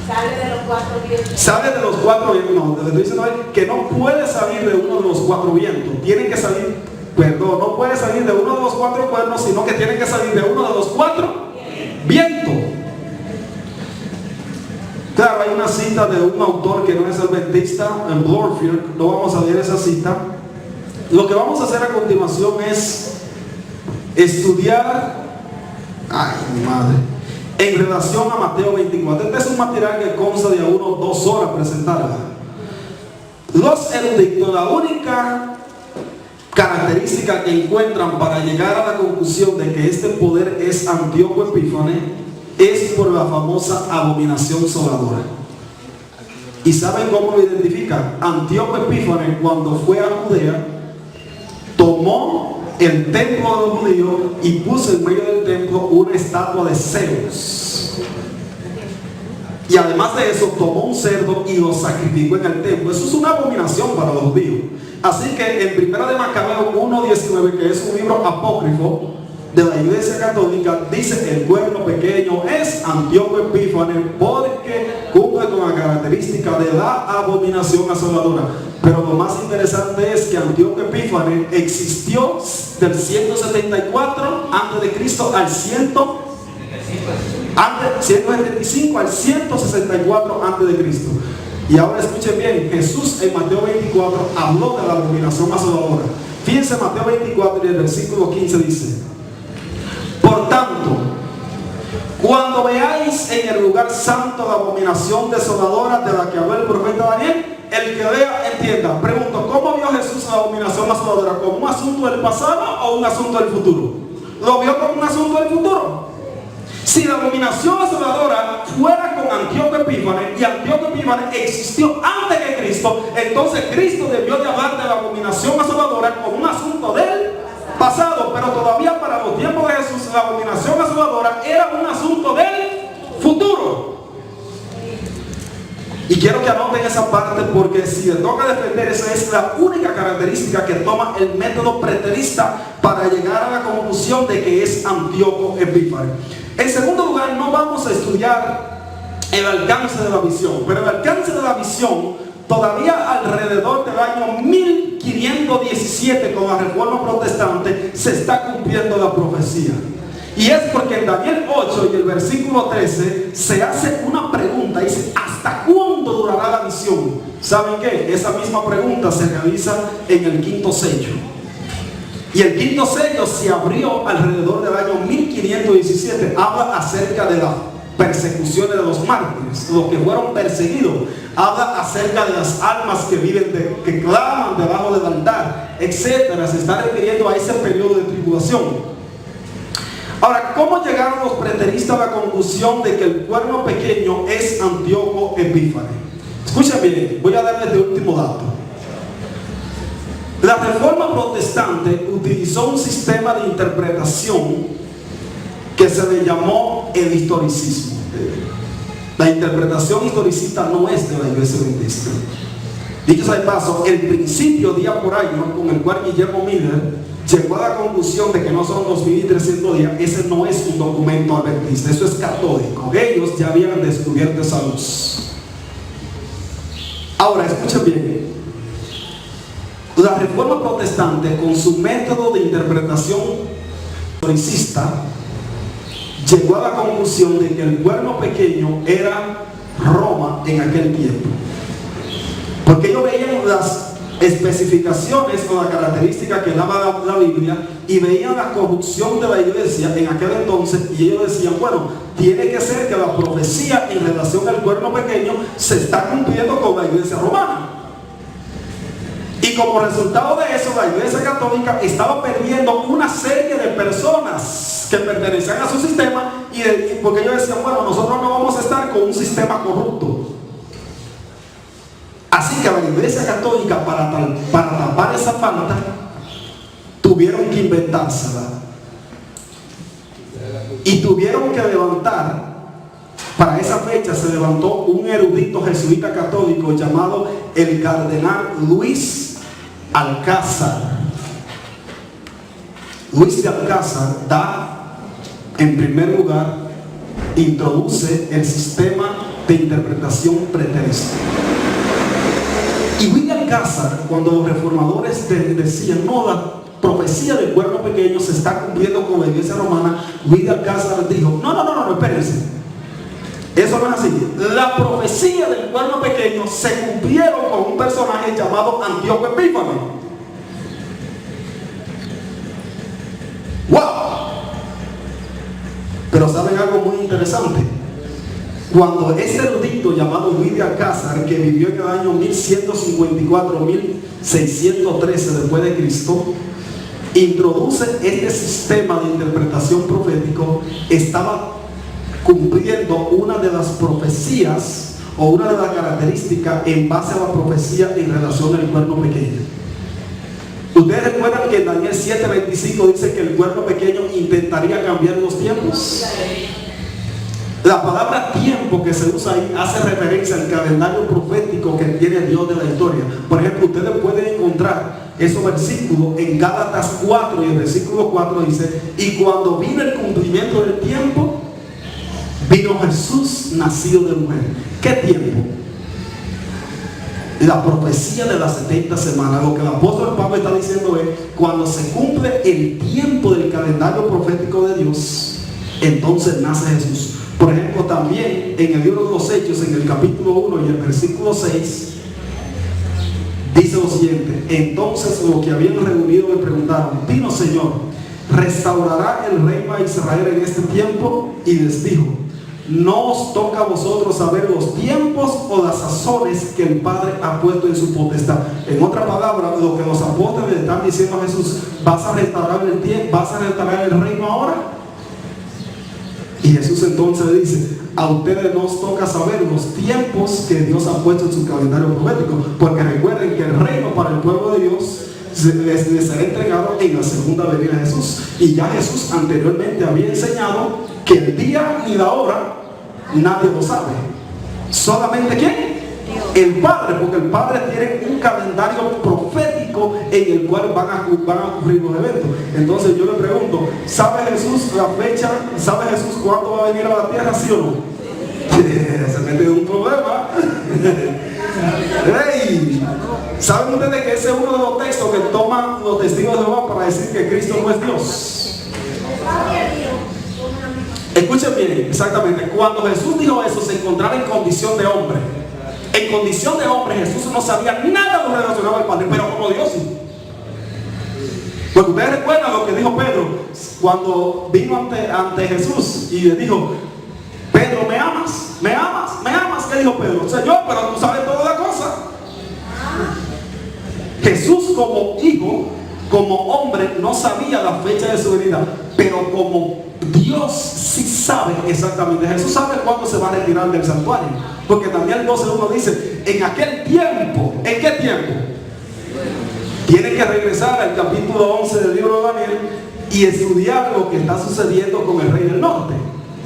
Sale de los 4 vientos. Sale de los 4 vientos. No, le estoy diciendo que no puede salir de uno de los 4 vientos. Tiene que salir, perdón, no puede salir de uno de los 4 cuernos, sino que tiene que salir de uno de los 4 vientos. Claro, hay una cita de un autor que no es adventista, en Blorfield, no vamos a leer esa cita. Lo que vamos a hacer a continuación es estudiar, ay mi madre, en relación a Mateo 24. Este es un material que consta de a uno 2 horas presentarla. Los eruditos, la única característica que encuentran para llegar a la conclusión de que este poder es Antíoco Epífanes es por la famosa abominación soladora. ¿Y saben cómo lo identifican? Antíoco Epífanes, cuando fue a Judea, tomó el templo de los judíos y puso en medio del templo una estatua de Zeus. Y además de eso, tomó un cerdo y lo sacrificó en el templo. Eso es una abominación para los judíos. Así que en 1 de Macabeo 1:19, que es un libro apócrifo de la Iglesia Católica, dice: el cuerno pequeño es Antíoco Epífanes porque cumple con la característica de la abominación asoladora. Pero lo más interesante es que Antíoco Epífanes existió del 174 a.C. al 175 al 164 a.C. Y ahora escuchen bien, Jesús en Mateo 24 habló de la abominación asoladora. Fíjense, Mateo 24 y el versículo 15 dice: por tanto, cuando veáis en el lugar santo la abominación desoladora de la que habló el profeta Daniel, el que lea entienda. Pregunto, ¿cómo vio Jesús la abominación asoladora? ¿Como un asunto del pasado o un asunto del futuro? ¿Lo vio como un asunto del futuro? Si la abominación asoladora fuera con Antíoco Epífanes, y Antíoco Epífanes existió antes que Cristo, entonces Cristo debió de hablar de la abominación asoladora como un asunto del pasado. Pero todavía para los tiempos de Jesús, la abominación asoladora era un asunto del futuro. Y quiero que anoten esa parte, porque si les toca defender, esa es la única característica que toma el método preterista para llegar a la conclusión de que es Antíoco Epífanes. En segundo lugar, no vamos a estudiar el alcance de la visión, pero el alcance de la visión todavía alrededor del año 1517 con la Reforma Protestante se está cumpliendo la profecía. Y es porque en Daniel 8 y el versículo 13 se hace una pregunta, dice: ¿hasta cuándo durará la visión? ¿Saben qué? Esa misma pregunta se realiza en el quinto sello. Y el quinto sello se abrió alrededor del año 1517. Habla acerca de las persecuciones de los mártires, los que fueron perseguidos. Habla acerca de las almas que viven, que claman debajo del altar, etcétera. Se está refiriendo a ese periodo de tribulación. Ahora, ¿cómo llegaron los preteristas a la conclusión de que el cuerno pequeño es Antíoco Epífanes? Escuchen bien, voy a darles el último dato. La Reforma Protestante utilizó un sistema de interpretación que se le llamó el historicismo. La interpretación historicista no es de la Iglesia Adventista. Dicho sea de paso, el principio día por año, con el cual Guillermo Miller llegó a la conclusión de que no son 2300 días, ese no es un documento adventista, eso es católico. Ellos ya habían descubierto esa luz. Ahora, escuchen bien. La Reforma Protestante, con su método de interpretación historicista, llegó a la conclusión de que el cuerno pequeño era Roma en aquel tiempo. Porque ellos veían las especificaciones o la característica que daba la Biblia y veían la corrupción de la iglesia en aquel entonces, y ellos decían: bueno, tiene que ser que la profecía en relación al cuerno pequeño se está cumpliendo con la iglesia romana. Y como resultado de eso, la Iglesia Católica estaba perdiendo una serie de personas que pertenecían a su sistema, y porque ellos decían: bueno, nosotros no vamos a estar con un sistema corrupto. Así que la Iglesia Católica, para tapar esa falta, tuvieron que inventársela. Y tuvieron que levantar, para esa fecha se levantó un erudito jesuita católico llamado el cardenal Luis Alcázar. Luis de Alcázar en primer lugar, introduce el sistema de interpretación preterista. Y Luis de Alcázar, cuando los reformadores decían: no, la profecía del cuerno pequeño se está cumpliendo con la iglesia romana, Luis de Alcázar dijo: no, espérense. Eso no es así. La profecía del cuerno pequeño se cumplieron con un personaje llamado Antíoco Epífanes. ¡Wow! Pero saben algo muy interesante. cuando este erudito llamado William Cazar, que vivió en el año 1154-1613 después de Cristo, introduce este sistema de interpretación profético, estaba cumpliendo una de las profecías o una de las características en base a la profecía en relación al cuerno pequeño. Ustedes recuerdan que en Daniel 7:25 dice que el cuerno pequeño intentaría cambiar los tiempos. La palabra tiempo que se usa ahí hace referencia al calendario profético que tiene Dios de la historia. Por ejemplo, ustedes pueden encontrar esos versículos en Gálatas 4, y el versículo 4 dice: y cuando vino el cumplimiento del tiempo, vino Jesús nacido de mujer. ¿Qué tiempo? La profecía de las 70 semanas. Lo que el apóstol Pablo está diciendo es: cuando se cumple el tiempo del calendario profético de Dios, entonces nace Jesús. Por ejemplo, también en el libro de los Hechos, en el capítulo 1 y el versículo 6, dice lo siguiente: entonces los que habían reunido le preguntaron: dinos, Señor, ¿restaurará el reino a Israel en este tiempo? Y les dijo: no os toca a vosotros saber los tiempos o las sazones que el Padre ha puesto en su potestad. En otra palabra, lo que los apóstoles le están diciendo a Jesús: ¿vas a restaurar el tiempo? ¿Vas a restaurar el reino ahora? Y Jesús entonces le dice: a ustedes no os toca saber los tiempos que Dios ha puesto en su calendario profético, porque recuerden que el reino para el pueblo de Dios les será entregado en la segunda venida de Jesús. Y ya Jesús anteriormente había enseñado que el día ni la hora nadie lo sabe. ¿Solamente quién? El Padre, porque el Padre tiene un calendario profético en el cual van a ocurrir los eventos. Entonces yo le pregunto: ¿sabe Jesús la fecha? ¿Sabe Jesús cuándo va a venir a la tierra, sí o no? Se mete en un problema. Hey, ¿saben ustedes que ese es uno de los textos que toman los testigos de Jehová para decir que Cristo no es Dios? Escuchen bien, exactamente. Cuando Jesús dijo eso, se encontraba en condición de hombre. En condición de hombre, Jesús no sabía nada de lo relacionado al Padre, pero como Dios sí. Porque ustedes recuerdan lo que dijo Pedro cuando vino ante Jesús y le dijo: Pedro, ¿me amas? ¿Me amas? ¿Me amas? ¿Qué dijo Pedro? Señor, pero tú sabes toda la cosa. Jesús como hijo, como hombre, no sabía la fecha de su venida, pero como Dios sí sabe exactamente. Jesús sabe cuándo se va a retirar del santuario, porque Daniel 12:1 dice: en aquel tiempo. ¿En qué tiempo? Tiene que regresar al capítulo 11 del libro de Daniel y estudiar lo que está sucediendo con el rey del norte.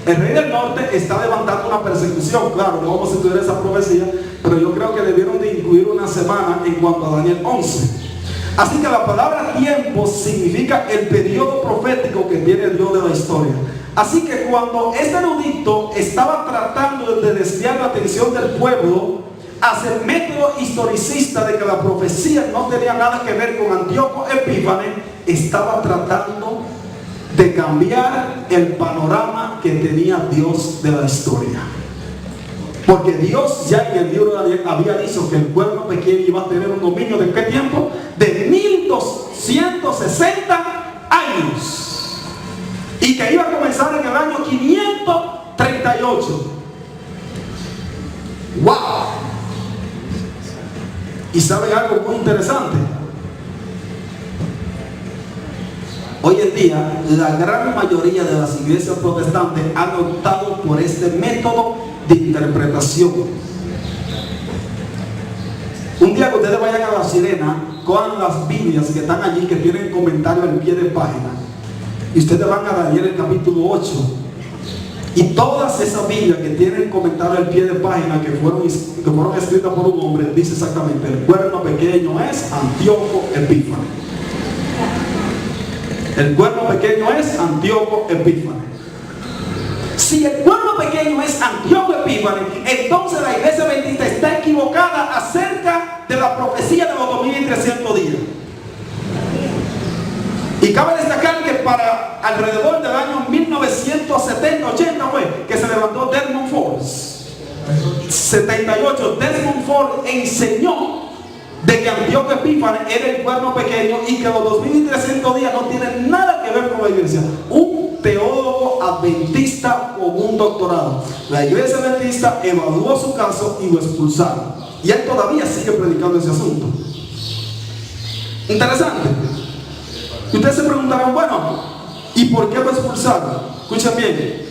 El rey del norte está levantando una persecución. Claro, no vamos a estudiar esa profecía, pero yo creo que debieron de incluir una semana en cuanto a Daniel 11. Así que la palabra tiempo significa el periodo profético que tiene Dios de la historia. Así que cuando este erudito estaba tratando de desviar la atención del pueblo hacia el método historicista de que la profecía no tenía nada que ver con Antíoco Epífanes, estaba tratando de cambiar el panorama que tenía Dios de la historia. Porque Dios ya en el libro de Daniel había dicho que el pueblo pequeño iba a tener un dominio ¿de qué tiempo? De 1260 años. Y que iba a comenzar en el año 538. ¡Wow! Y saben algo muy interesante. Hoy en día, la gran mayoría de las iglesias protestantes han optado por este método de interpretación. Un día que ustedes vayan a La Sirena, cojan las Biblias que están allí, que tienen comentarios al pie de página, y ustedes van a Daniel el capítulo 8, y todas esas Biblias que tienen comentarios al pie de página que fueron escritas por un hombre, dice exactamente: el cuerno pequeño es Antíoco Epífanes. El cuerno pequeño es Antíoco Epífanes. Si el cuerno pequeño es Antíoco Epífanes, entonces la iglesia adventista está equivocada acerca de la profecía de los 2300 días. Y cabe destacar que para alrededor del año 1970-80 fue que se levantó Desmond Force. 78, Desmond Force enseñó de que Antíoco Epífanes era el cuerno pequeño y que los 2300 días no tienen nada que ver con la iglesia. Un teólogo adventista con un doctorado. La iglesia adventista evaluó su caso y lo expulsaron. Y él todavía sigue predicando ese asunto. Interesante. Y ustedes se preguntarán, bueno, ¿y por qué lo expulsaron? Escuchen bien.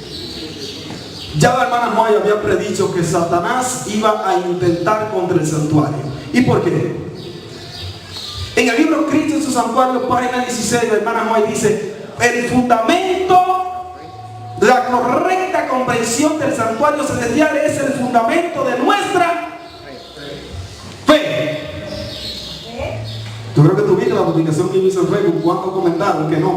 Ya la hermana Moya había predicho que Satanás iba a intentar contra el santuario. ¿Y por qué? En el libro Cristo en su santuario, página 16, la hermana Moya dice: el fundamento, la correcta comprensión del santuario celestial es el fundamento de nuestra fe. Yo creo que tuviste la publicación que yo hice en Facebook cuando comentaron que no,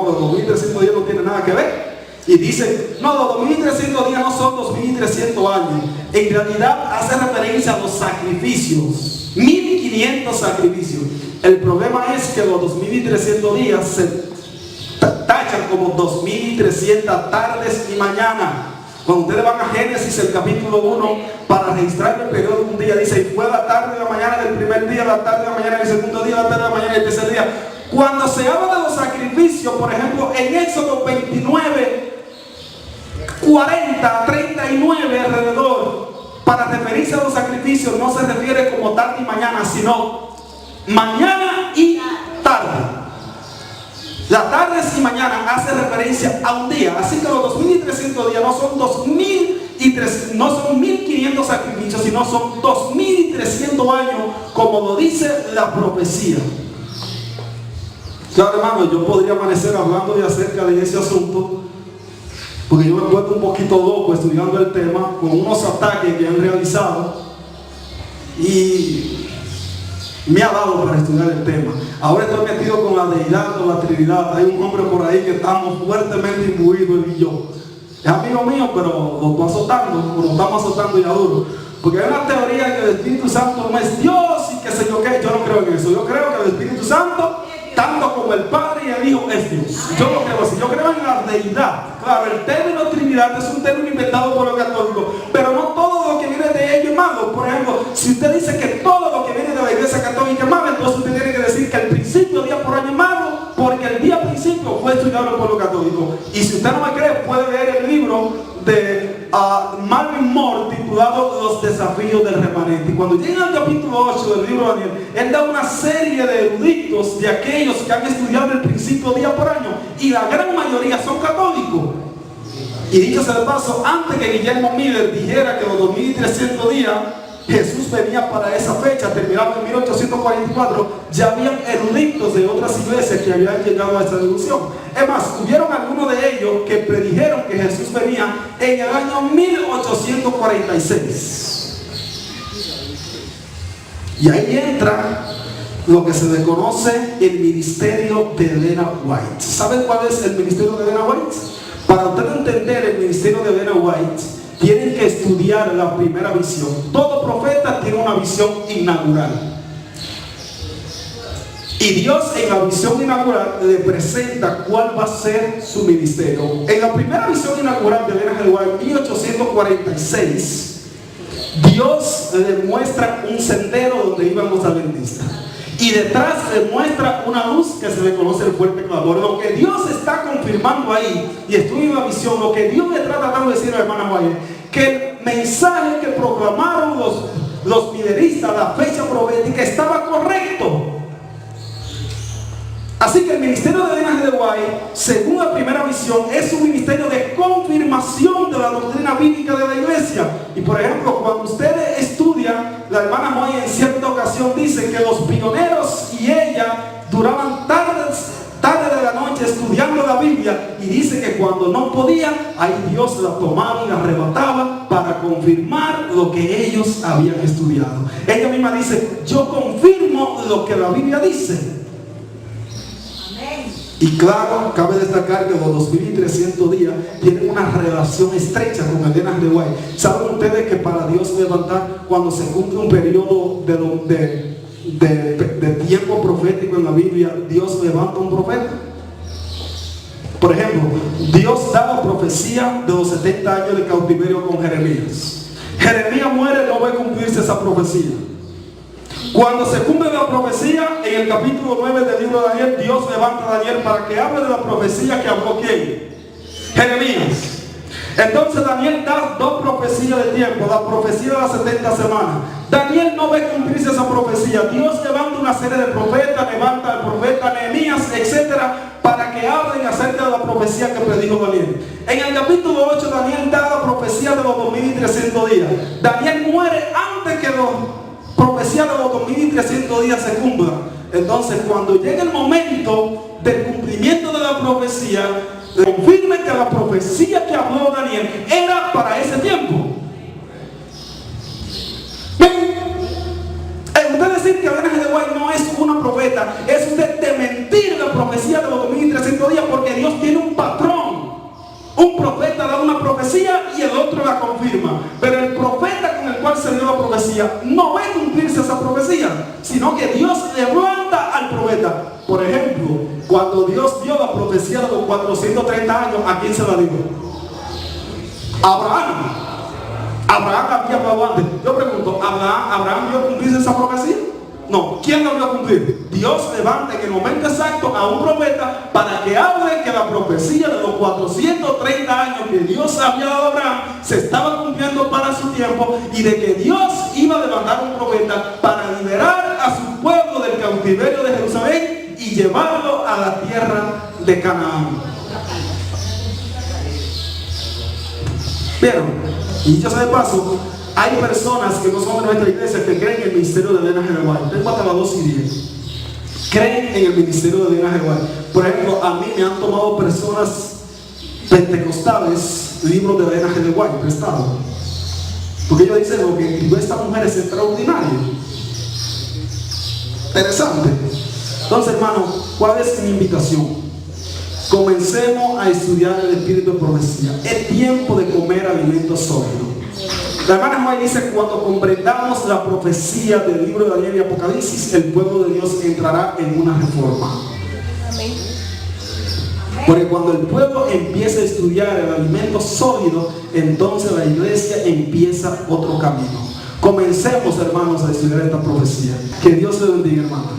los 2300 días no tiene nada que ver. Y dice, no, los 2300 días no son 2300 años. En realidad hace referencia a los sacrificios. 1500 sacrificios. El problema es que los 2300 días se tachan como 2300 tardes y mañana. Cuando ustedes van a Génesis, el capítulo 1, para registrar el periodo de un día, dice: y fue la tarde de la mañana del primer día, la tarde de la mañana del segundo día, la tarde de la mañana del tercer día. Cuando se habla de los sacrificios, por ejemplo, en Éxodo 29, 40, 39 alrededor, para referirse a los sacrificios, no se refiere como tarde y mañana, sino mañana y tarde. La tarde y mañana hace referencia a un día. Así que los 2300 días no son 1500 sacrificios, sino son 2300 años, como lo dice la profecía. Claro, hermano, yo podría amanecer hablando de acerca de ese asunto, porque yo me encuentro un poquito loco estudiando el tema, con unos ataques que han realizado, y me ha dado para estudiar el tema. Ahora estoy metido con la deidad, con la Trinidad. Hay un hombre por ahí que estamos fuertemente imbuidos, él y yo. Es amigo mío, pero lo estamos azotando ya duro. Porque hay una teoría que el Espíritu Santo no es Dios y que sé yo qué. Yo no creo en eso. Yo creo que el Espíritu Santo, tanto como el Padre y el Hijo, es Dios. Yo lo creo así. Yo creo en la deidad. Claro, el término Trinidad es un término inventado por los católicos, pero no todo lo que viene de ellos es malo. Por ejemplo, si usted dice que todo lo que viene de la Iglesia Católica es malo, entonces usted tiene que decir que el principio día por año es malo, porque el día principio fue estudiado por los católicos. Y si usted no me cree, puede leer el libro de Marvin Moore titulado Los desafíos del remanente. Y cuando llega al capítulo 8 del libro de Daniel, él da una serie de eruditos de aquellos que han estudiado el principio día por año, y la gran mayoría son católicos. Y dicho sea de paso, antes que Guillermo Miller dijera que los 2300 días Jesús venía para esa fecha, terminando en 1844, ya habían eruditos de otras iglesias que habían llegado a esa deducción. Es más, hubieron algunos de ellos que predijeron que Jesús venía en el año 1846. Y ahí entra lo que se le conoce el ministerio de Elena White. ¿Saben cuál es el ministerio de Elena White? Para usted entender el ministerio de Elena White, tienen que estudiar la primera visión. Todo profeta tiene una visión inaugural. Y Dios en la visión inaugural le presenta cuál va a ser su ministerio. En la primera visión inaugural de Elena White, en 1846, Dios le muestra un sendero donde iban los adventistas. Y detrás le muestra una luz que se le conoce el fuerte clamor. Lo que Dios está confirmando ahí, y estoy en la visión, lo que Dios le está tratando de decir a la hermana Guaya, que el mensaje que proclamaron los mineristas, la fecha profética, estaba correcto. Así que el ministerio de Elena White, según la primera visión, es un ministerio de confirmación de la doctrina bíblica de la iglesia. Y por ejemplo, cuando ustedes estudian, la hermana Moya en cierta ocasión dice que los pioneros y ella duraban tardes de la noche estudiando la Biblia, y dice que cuando no podía, ahí Dios la tomaba y la arrebataba para confirmar lo que ellos habían estudiado. Ella misma dice: yo confirmo lo que la Biblia dice. Y claro, cabe destacar que los 2300 días tienen una relación estrecha con Elena White. ¿Saben ustedes que para Dios levantar, cuando se cumple un periodo de tiempo profético en la Biblia, Dios levanta un profeta? Por ejemplo, Dios da la profecía de los 70 años de cautiverio con Jeremías. Jeremías muere, no va a cumplirse esa profecía. Cuando se cumple la profecía, en el capítulo 9 del libro de Daniel, Dios levanta a Daniel para que hable de la profecía que habló ¿quién? Jeremías. Entonces Daniel da dos profecías de tiempo, la profecía de las 70 semanas. Daniel no ve cumplirse esa profecía. Dios levanta una serie de profetas, levanta al profeta Nehemías, etcétera, para que hablen acerca de la profecía que predijo Daniel. En el capítulo 8 Daniel da la profecía de los 2300 días. Daniel muere antes que la profecía de los 2300 días se cumpla. Entonces cuando llega el momento del cumplimiento de la profecía, confirme que la profecía que habló Daniel era para ese tiempo. Usted decir que Elena G. de White no es una profeta, es usted de mentir la profecía de los 2300 días, porque Dios tiene un patrón. Un profeta da una profecía y el otro la confirma. Pero el profeta con el cual se dio la profecía no ve cumplirse esa profecía, sino que Dios levanta al profeta. Por ejemplo, cuando Dios dio la profecía de los 430 años, ¿a quién se la dio? Abraham. Abraham había hablado antes. Yo pregunto, ¿Abraham vio cumplirse esa profecía? No. ¿Quién la vio cumplir? Dios levanta en el momento exacto a un profeta para que hable que la profecía de los 430 años que Dios había dado a Abraham se estaba cumpliendo para su tiempo, y de que Dios iba a levantar un profeta para liberar a su pueblo del cautiverio de Jerusalén y llevarlo a la tierra de Canaán. ¿Vieron? Y yo sé de paso, hay personas que no son de nuestra iglesia que creen en el ministerio de Elena G. de White. Tengo hasta las 2 y 10. Creen en el ministerio de Elena G. de White. Por ejemplo, a mí me han tomado personas pentecostales libros de Elena G. de White prestados. Porque ellos dicen lo que escribió esta mujer es extraordinario. Interesante. Entonces, hermano, ¿cuál es mi invitación? Comencemos a estudiar el espíritu de profecía. Es tiempo de comer alimentos sólidos. La hermana White dice: cuando comprendamos la profecía del libro de Daniel y Apocalipsis, el pueblo de Dios entrará en una reforma. Porque cuando el pueblo empieza a estudiar el alimento sólido, entonces la iglesia empieza otro camino. Comencemos, hermanos, a estudiar esta profecía. Que Dios le bendiga, hermanos.